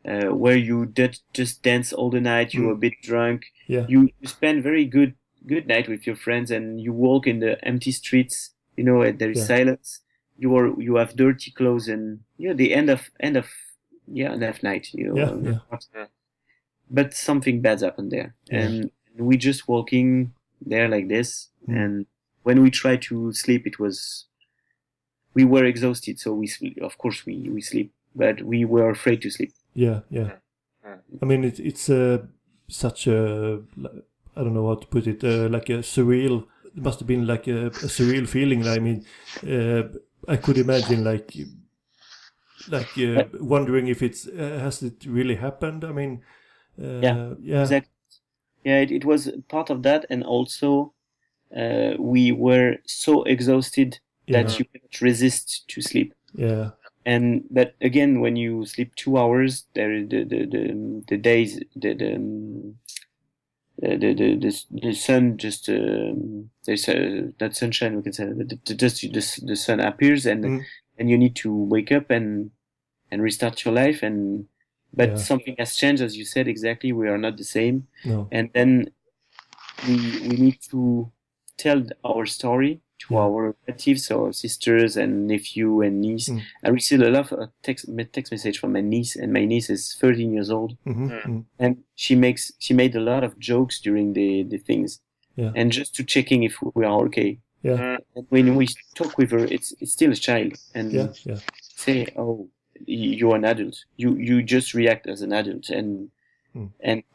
where you just dance all the night, you're a bit drunk, you spend very good night with your friends, and you walk in the empty streets, and there is silence. You have dirty clothes, and the end of night, But something bad's happened there, and we just walking there like this, and when we try to sleep, we were exhausted, so we of course we sleep, but we were afraid to sleep. Yeah. I mean, it's such a, I don't know how to put it, like a surreal. It must have been like a surreal feeling. I mean, I could imagine like wondering if has it really happened. I mean, exactly. Yeah, it was part of that, and also we were so exhausted that you cannot resist to sleep. Yeah. But again, when you sleep 2 hours, there the days the sun just there's that sunshine, we can say, the sun appears, and you need to wake up and restart your life, but something has changed, as you said, exactly. We are not the same. No. And then we need to tell our story to our relatives, our sisters and nephew and niece. I received a lot of text message from my niece, and my niece is 13 years old, and she made a lot of jokes during the things, and just to checking if we are okay. And when we talk with her, it's still a child, and say, "Oh, you're an adult. You just react as an adult," and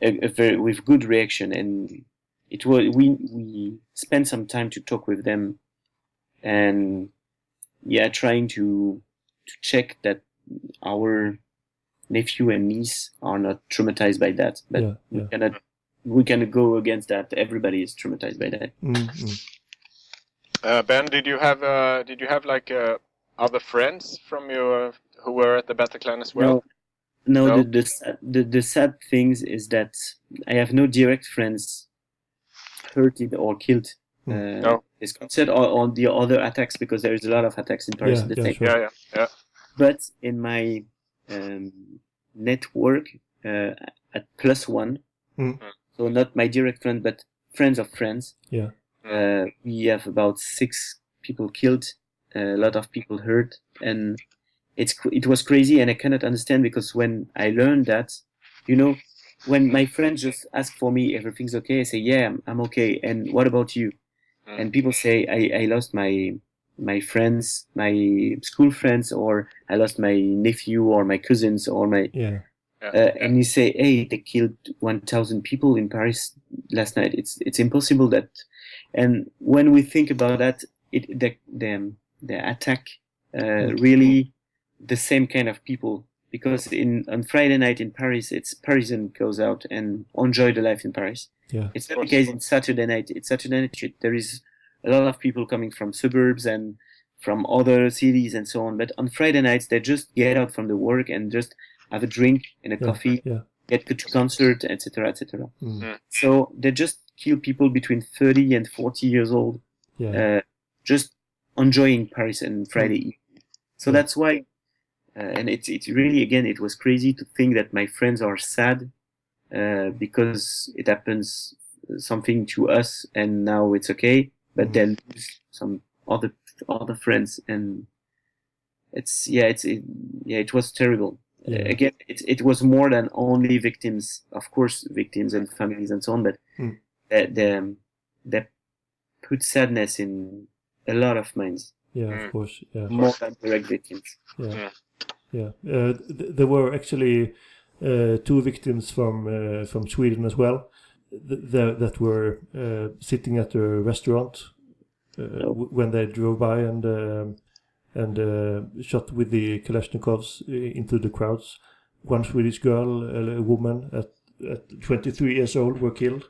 with good reaction. And it was we spent some time to talk with them, and trying to check that our nephew and niece are not traumatized by that. But we cannot go against that. Everybody is traumatized by that. Ben, did you have like other friends from your who were at the Bataclan as well? No. The sad things is that I have no direct friends hurted or killed this concert or on the other attacks, because there is a lot of attacks in Paris. Sure. But in my network at +1, so not my direct friend, but friends of friends. We have about 6 people killed, a lot of people hurt, and it was crazy, and I cannot understand, because when I learned that, when my friends just ask for me, everything's okay, I say, I'm okay, and what about you? And people say, I lost my friends, my school friends, or I lost my nephew or my cousins or my... and you say, hey, they killed 1,000 people in Paris last night. It's impossible that... And when we think about that, the attack really the same kind of people, because on Friday night in Paris, it's Parisian goes out and enjoy the life in Paris. It's not the case in Saturday night. It's Saturday night. There is a lot of people coming from suburbs and from other cities and so on. But on Friday nights, they just get out from the work and just have a drink and a coffee, get to concert, etc., etc. So they just kill people between 30 and 40 years old, just enjoying Paris and Friday evening. So that's why, and it's really, again, it was crazy to think that my friends are sad because it happens something to us and now it's okay, but they lose some other friends, and it was terrible. Again, it was more than only victims, of course, victims and families and so on, but they put sadness in a lot of minds. Of course. More than direct victims. There were actually 2 victims from Sweden as well, that were sitting at a restaurant when they drove by and shot with the Kalashnikovs into the crowds. One Swedish girl, a woman at 23 years old, were killed,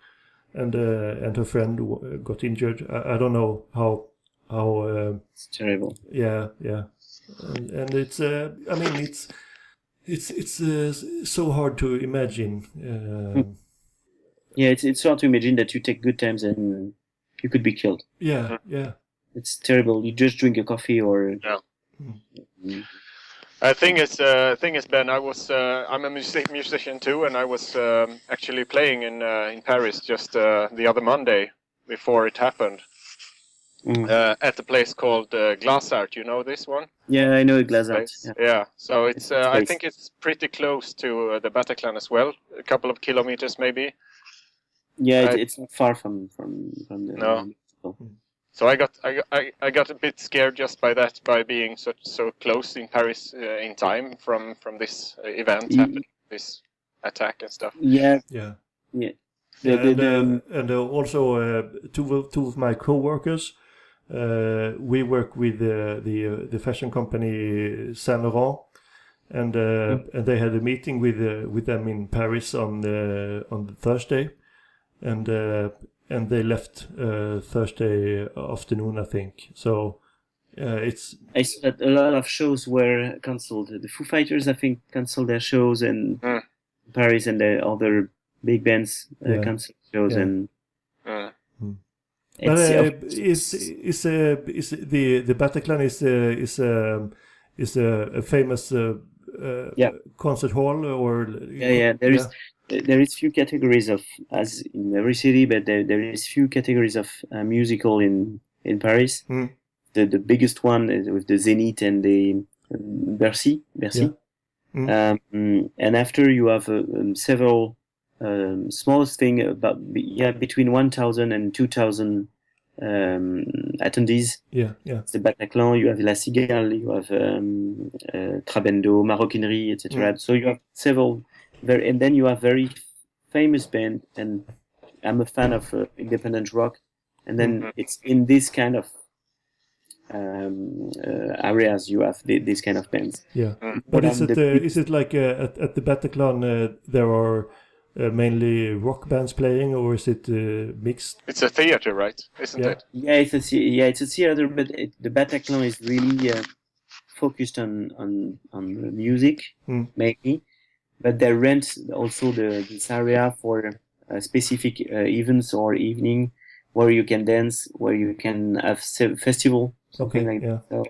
and her friend got injured. I don't know how It's terrible. Yeah, and it's I mean it's so hard to imagine. Yeah, it's hard to imagine that you take good times and you could be killed. Yeah. It's terrible. You just drink a coffee or. Yeah. Mm. I think it's Ben. I'm a musician too, and I was actually playing in Paris just the other Monday before it happened. At a place called Glassart. You know this one? Yeah, I know Glassart. Yeah. So it's I place. think it's pretty close to the Bataclan as well, a couple of kilometers maybe. Yeah, it's not far from the. No. So I got a bit scared just by being so close in Paris in time from this event happening, this attack and stuff. Yeah. And also two of my co-workers. We work with the fashion company Saint Laurent, and they had a meeting with them in Paris on the Thursday, and they left Thursday afternoon, I think. So I saw that a lot of shows were cancelled. The Foo Fighters, I think, cancelled their shows, and Paris and the other big bands cancelled shows, and. But is the Bataclan is a famous concert hall, or there is few categories of, as in every city, but there is few categories of musical in Paris. The biggest one is with the Zénith and the Bercy. And after you have several smallest thing about between 1,000 and 2,000 attendees. It's the Bataclan. You have La Cigale. You have Trabendo, Maroquinerie, etc. So you have several and then you have very famous band. And I'm a fan of independent rock. And then it's in this kind of areas you have this kind of bands. But is it like at the Bataclan there are mainly rock bands playing, or is it mixed? It's a theater, right? Isn't it? Yeah, it's a theater, but the Bataclan is really focused on music mainly. But they rent also this area for specific events or evening where you can dance, where you can have festival, something like that. So,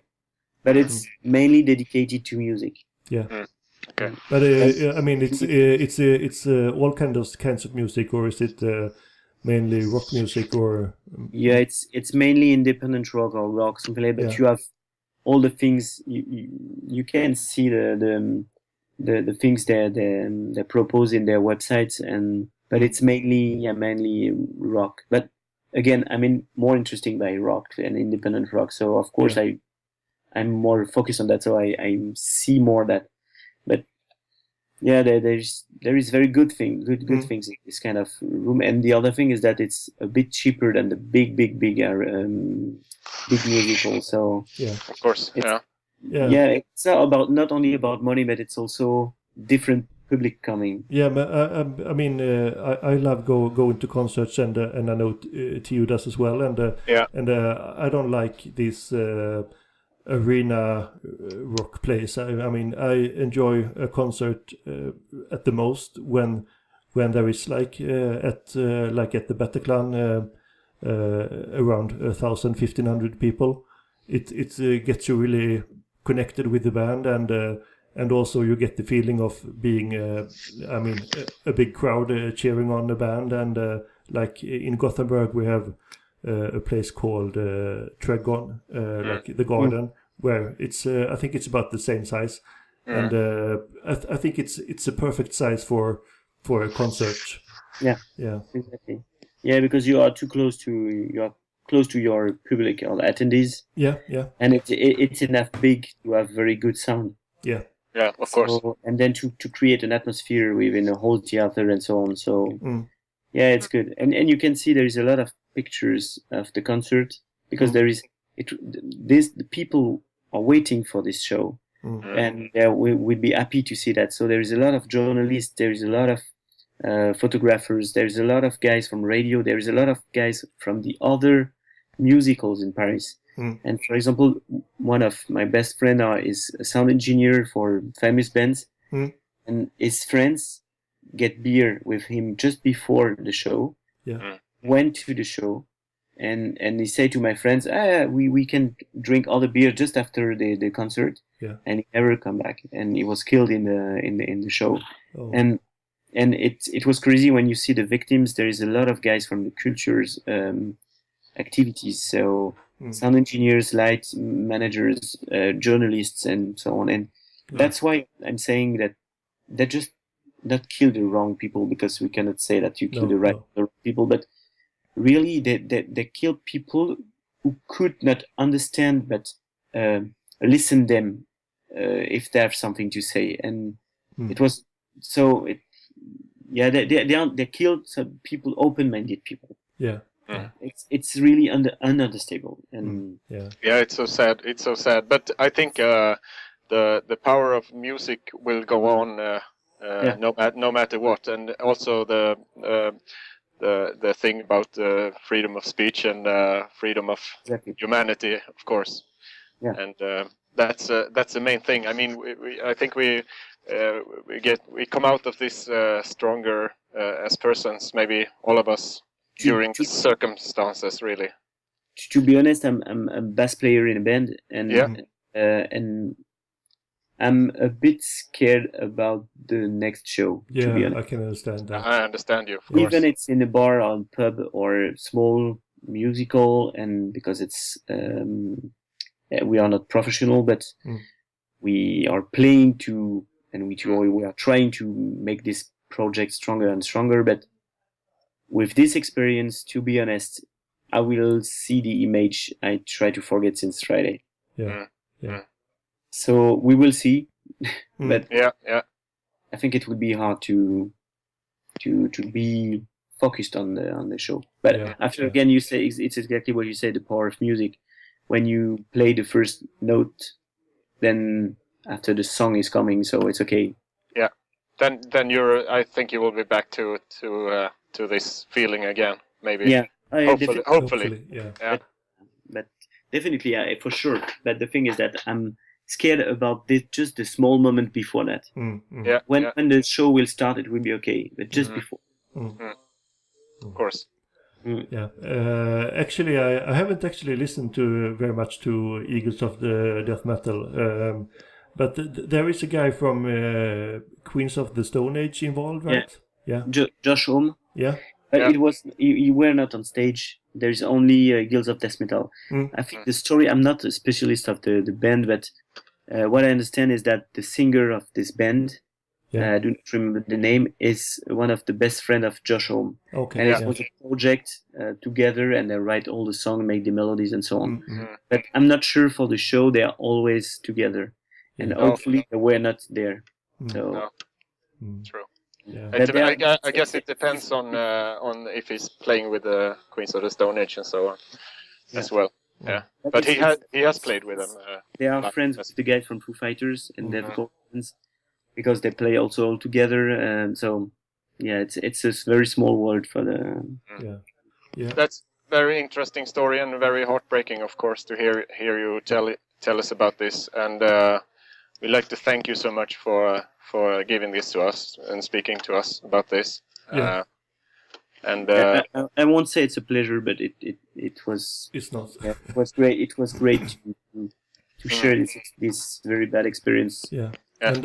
but it's mainly dedicated to music. Okay. But I mean, it's all kinds of music, or is it mainly rock music, or? Yeah, it's mainly independent rock or rock, something like that. But you have all the things you can see the things they propose in their websites, but it's mainly rock. But again, I mean, more interesting by rock and independent rock. So of course I'm more focused on that. So I see more that. But yeah, there is very good things in this kind of room. And the other thing is that it's a bit cheaper than the big musical. So of course, it's not only about money, but it's also different public coming. Yeah, but I mean, I love going to concerts, and I know Theo does as well. And I don't like this arena rock place. I mean, I enjoy a concert at the most when there is like at the Bataclan around 1,000-1,500 people. It gets you really connected with the band, and also you get the feeling of being a big crowd cheering on the band. And like in Gothenburg we have a place called Trädgården, like the garden, where it's I think it's about the same size, and I think it's a perfect size for a concert. Yeah, exactly. Yeah, because you are close to your public or attendees. Yeah. And it's enough big to have very good sound. Yeah, of course. And then to create an atmosphere within a whole theater and so on. So yeah, it's good. And you can see there is a lot of pictures of the concert, because the people are waiting for this show, and we'd be happy to see that. So there is a lot of journalists, there is a lot of photographers, there is a lot of guys from radio, there is a lot of guys from the other musicals in Paris. And for example, one of my best friend is a sound engineer for famous bands, and his friends get beer with him just before the show. Went to the show, and he said to my friends, we can drink all the beer just after the concert. And he never come back, and he was killed in the show. And it was crazy when you see the victims. There is a lot of guys from the cultures activities, so sound engineers, light managers, journalists, and so on. And that's why I'm saying that just not kill the wrong people, because we cannot say that you kill the right people, but really they kill people who could not understand, but listen them if they have something to say. And it was so they killed some people, open-minded people. It's really ununderstandable. And it's so sad. It's so sad. But I think the power of music will go on no matter what, and also the thing about freedom of speech and freedom of humanity, of course. And that's the main thing. I mean, I think we come out of this stronger as persons, maybe all of us, during the circumstances, really. To be honest, I'm a bass player in a band, and I'm a bit scared about the next show. To be honest. I can understand that. I understand you, of course. Even it's in a bar or pub or small musical, and because it's we are not professional, but we are playing to, and we are trying to make this project stronger and stronger. But with this experience, to be honest, I will see the image I try to forget since Friday. So we will see. But I think it would be hard to be focused on the show. But after again, you say it's exactly what you say, the power of music. When you play the first note, then after the song is coming, so it's okay. Then I think you will be back to this feeling again, maybe. Hopefully. But definitely, for sure. But the thing is that I'm scared about just the small moment before that. When the show will start, it will be okay, but just before. Of course. Actually, I haven't actually listened to very much to Eagles of the Death Metal, but there is a guy from Queens of the Stone Age involved, right? Josh Homme. It was you were not on stage. There is only Guilds of Death Metal. I think the story. I'm not a specialist of the band, but what I understand is that the singer of this band, I do not remember the name, is one of the best friend of Josh Homme. And it was a project together, and they write all the songs, make the melodies, and so on. But I'm not sure for the show they are always together, and hopefully they were not there. So true. I guess it depends on if he's playing with the Queens of the Stone Age and so on as well. But he has played with them. They are friends with the guys from Foo Fighters, and they've got friends because they play also all together. And so it's a very small world for the. That's very interesting story and very heartbreaking, of course, to hear you tell us about this. And we'd like to thank you so much for giving this to us and speaking to us about this. And I won't say it's a pleasure, but it was. It's not. It was great. It was great to share this very bad experience. And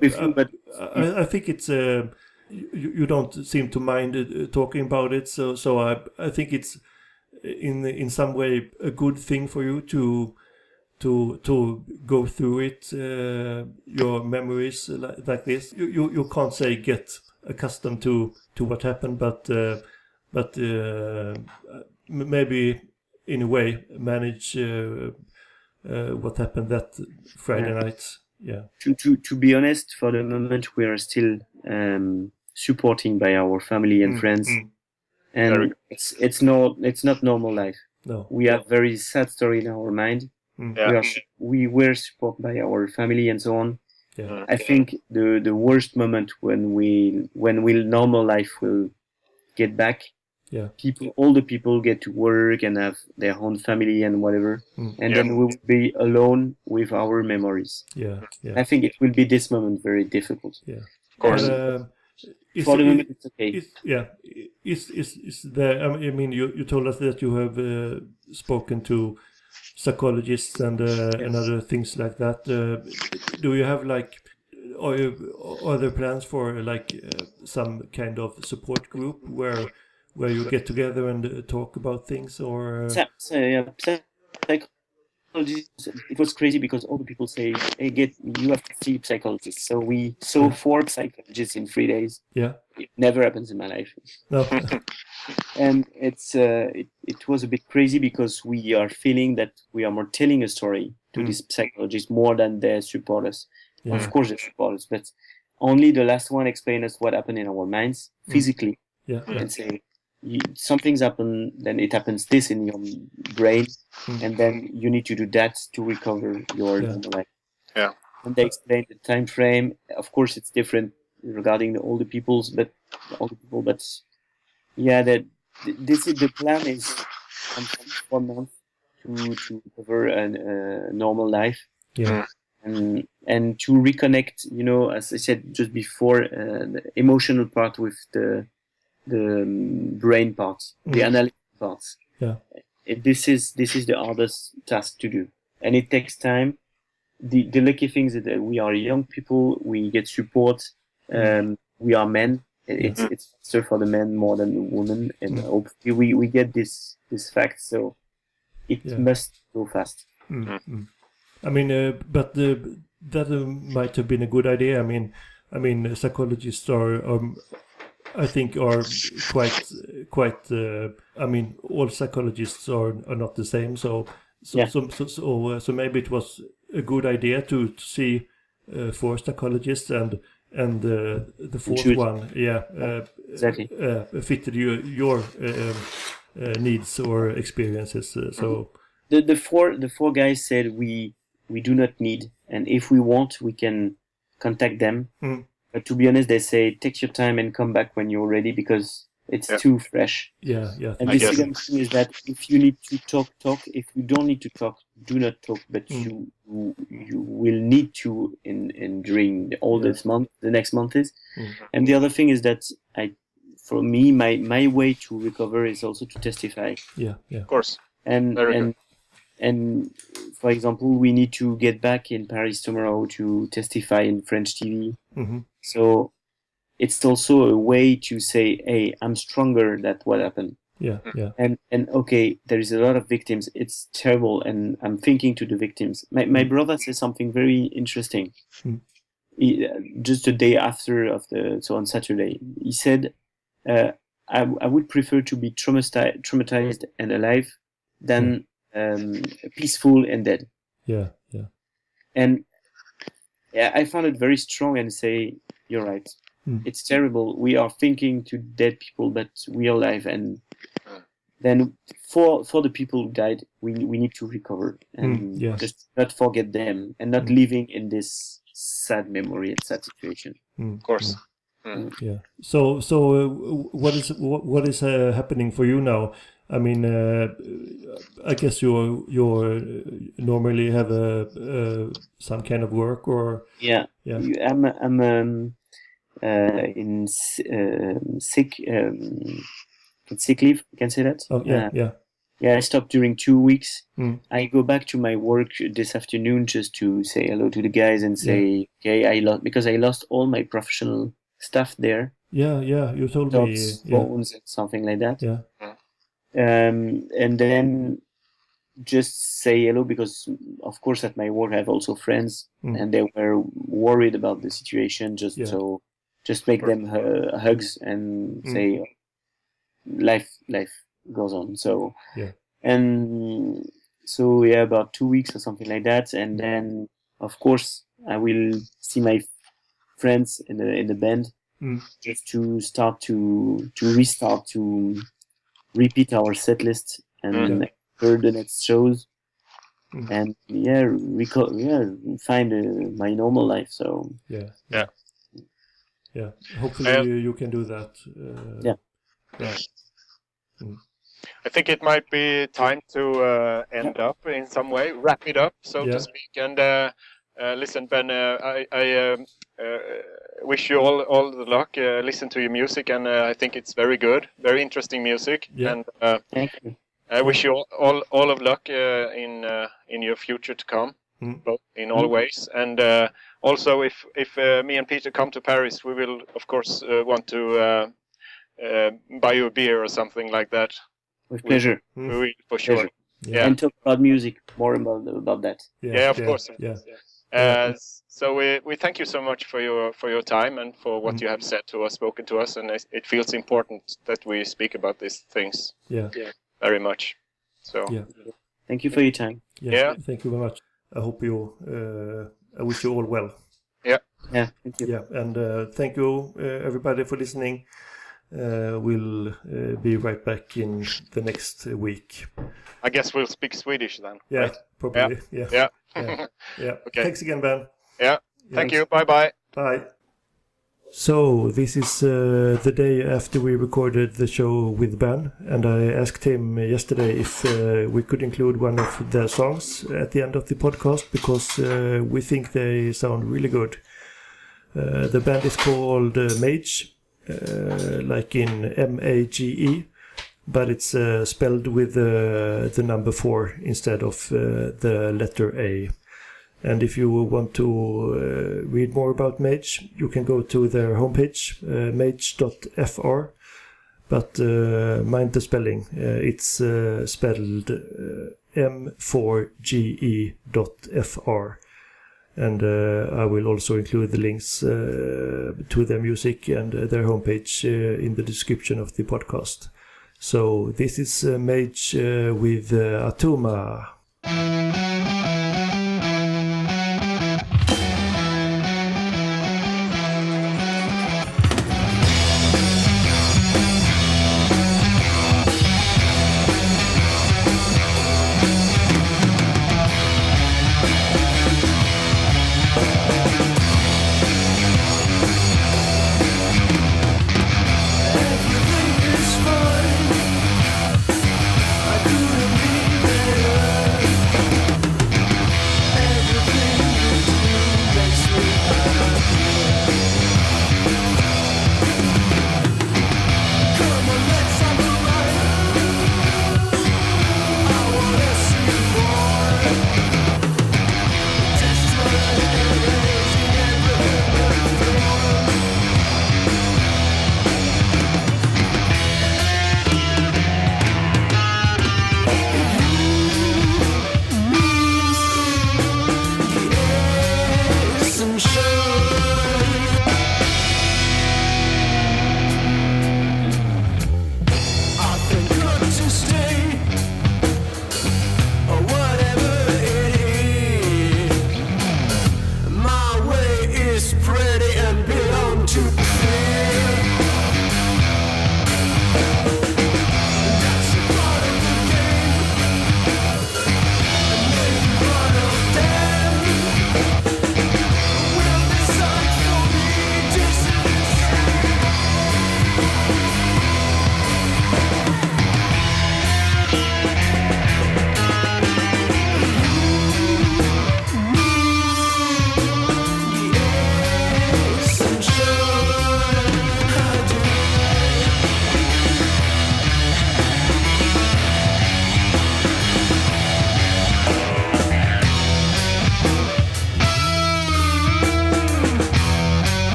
with you, but I think it's you don't seem to mind talking about it. So I think it's in some way a good thing for you to go through it, your memories like this. You can't say get accustomed to what happened, but maybe in a way manage what happened that Friday night. To be honest, for the moment we are still supporting by our family and friends, and it's not normal life. No, we have very sad story in our mind. We were supported by our family and so on. I think the worst moment when normal life will get back Yeah. All the people get to work and have their own family and whatever, and then we will be alone with our memories. Yeah. Yeah. I think it will be this moment very difficult. Yeah. Of course. For the moment, it's okay. Is there? I mean, you told us that you have spoken to psychologists and other things like that. Do you have like, are there plans for like some kind of support group where you get together and talk about things, or? It was crazy because all the people say, "Hey, you have to see psychologists." So we saw 4 psychologists in 3 days. Yeah. It never happens in my life. No. And it was a bit crazy because we are feeling that we are more telling a story to these psychologists more than they support us. Yeah. Of course they support us, but only the last one explained us what happened in our minds physically. Yeah. And say something's happened, then it happens this in your brain, and then you need to do that to recover your normal life. Yeah. And they explained the time frame. Of course, it's different regarding all the people, but yeah, that this is the plan is 4 months to recover a normal life. Yeah. And to reconnect, as I said just before, the emotional part with the brain part, the analytic parts. Yeah. This is the hardest task to do, and it takes time. The lucky thing is that we are young people, we get support. We are men. It's faster for the men more than the women, and hopefully we get this fact. So it must go fast. I mean, but that might have been a good idea. I mean, psychologists are I think are quite. I mean, all psychologists are not the same. So maybe it was a good idea to see 4 psychologists and the fourth one, exactly, fitted your needs or experiences. So the four guys said we do not need, and if we want, we can contact them. But to be honest, they say take your time and come back when you're ready because it's too fresh. Yeah. And the second thing is that if you need to talk. If you don't need to talk, do not talk. But you will need to during all this month, the next month is. And the other thing is that for me, my way to recover is also to testify. Yeah. Of course. And for example, we need to get back in Paris tomorrow to testify in French TV. So it's also a way to say, hey, I'm stronger than what happened. Yeah. And okay, there is a lot of victims. It's terrible, and I'm thinking to the victims. My brother says something very interesting. Just the day after on Saturday, he said, I would prefer to be traumatized and alive than peaceful and dead. Yeah. And I found it very strong and say, you're right. It's terrible. We are thinking to dead people, but we are alive. And then for the people who died, we need to recover and just not forget them and not living in this sad memory and sad situation. Of course. Yeah. So what is happening for you now? I mean, I guess you normally have some kind of work or I'm in sick leave. You can say that. Oh yeah. I stopped during 2 weeks. I go back to my work this afternoon just to say hello to the guys and say, okay, I lost all my professional stuff there. Yeah. You told me. Phones and something like that. Yeah. And then just say hello because, of course, at my work I have also friends, and they were worried about the situation. Just make them hugs and say, life goes on. So about 2 weeks or something like that, and then of course I will see my friends in the band just to start to restart to repeat our set list and hear the next shows and find my normal life. So hopefully you can do that. I think it might be time to end up in some way, wrap it up, so to speak. And listen, Ben, I wish you all the luck. Listen to your music, and I think it's very good, very interesting music. Yeah. And Thank you. I wish you all of luck in your future to come, both in all ways. And also, if me and Peter come to Paris, we will of course want to buy you a beer or something like that. With pleasure. We will, for sure. Pleasure. Yeah. And talk about music, more about that. Yeah, of course. Yeah. So we thank you so much for your time and for what you have said to us, spoken to us, and it feels important that we speak about these things. Yeah. Very much. So. Yeah. Thank you for your time. Yeah. Thank you very much. I hope you. I wish you all well. Yeah. Yeah. Thank you. Yeah, and thank you everybody for listening. We'll be right back in the next week. I guess we'll speak Swedish then. Yeah, right? probably. Yeah. Yeah. Okay. Thanks again, Ben. Yeah. Thank you. Bye. Bye. So this is the day after we recorded the show with Ben, and I asked him yesterday if we could include one of their songs at the end of the podcast, because we think they sound really good. The band is called Mage, like in M-A-G-E, but it's spelled with the number 4 instead of the letter A. And if you want to read more about Mage, you can go to their homepage, mage.fr. But mind the spelling. It's spelled M4GE.fr. And I will also include the links to their music and their homepage in the description of the podcast. So this is Mage with Atuma.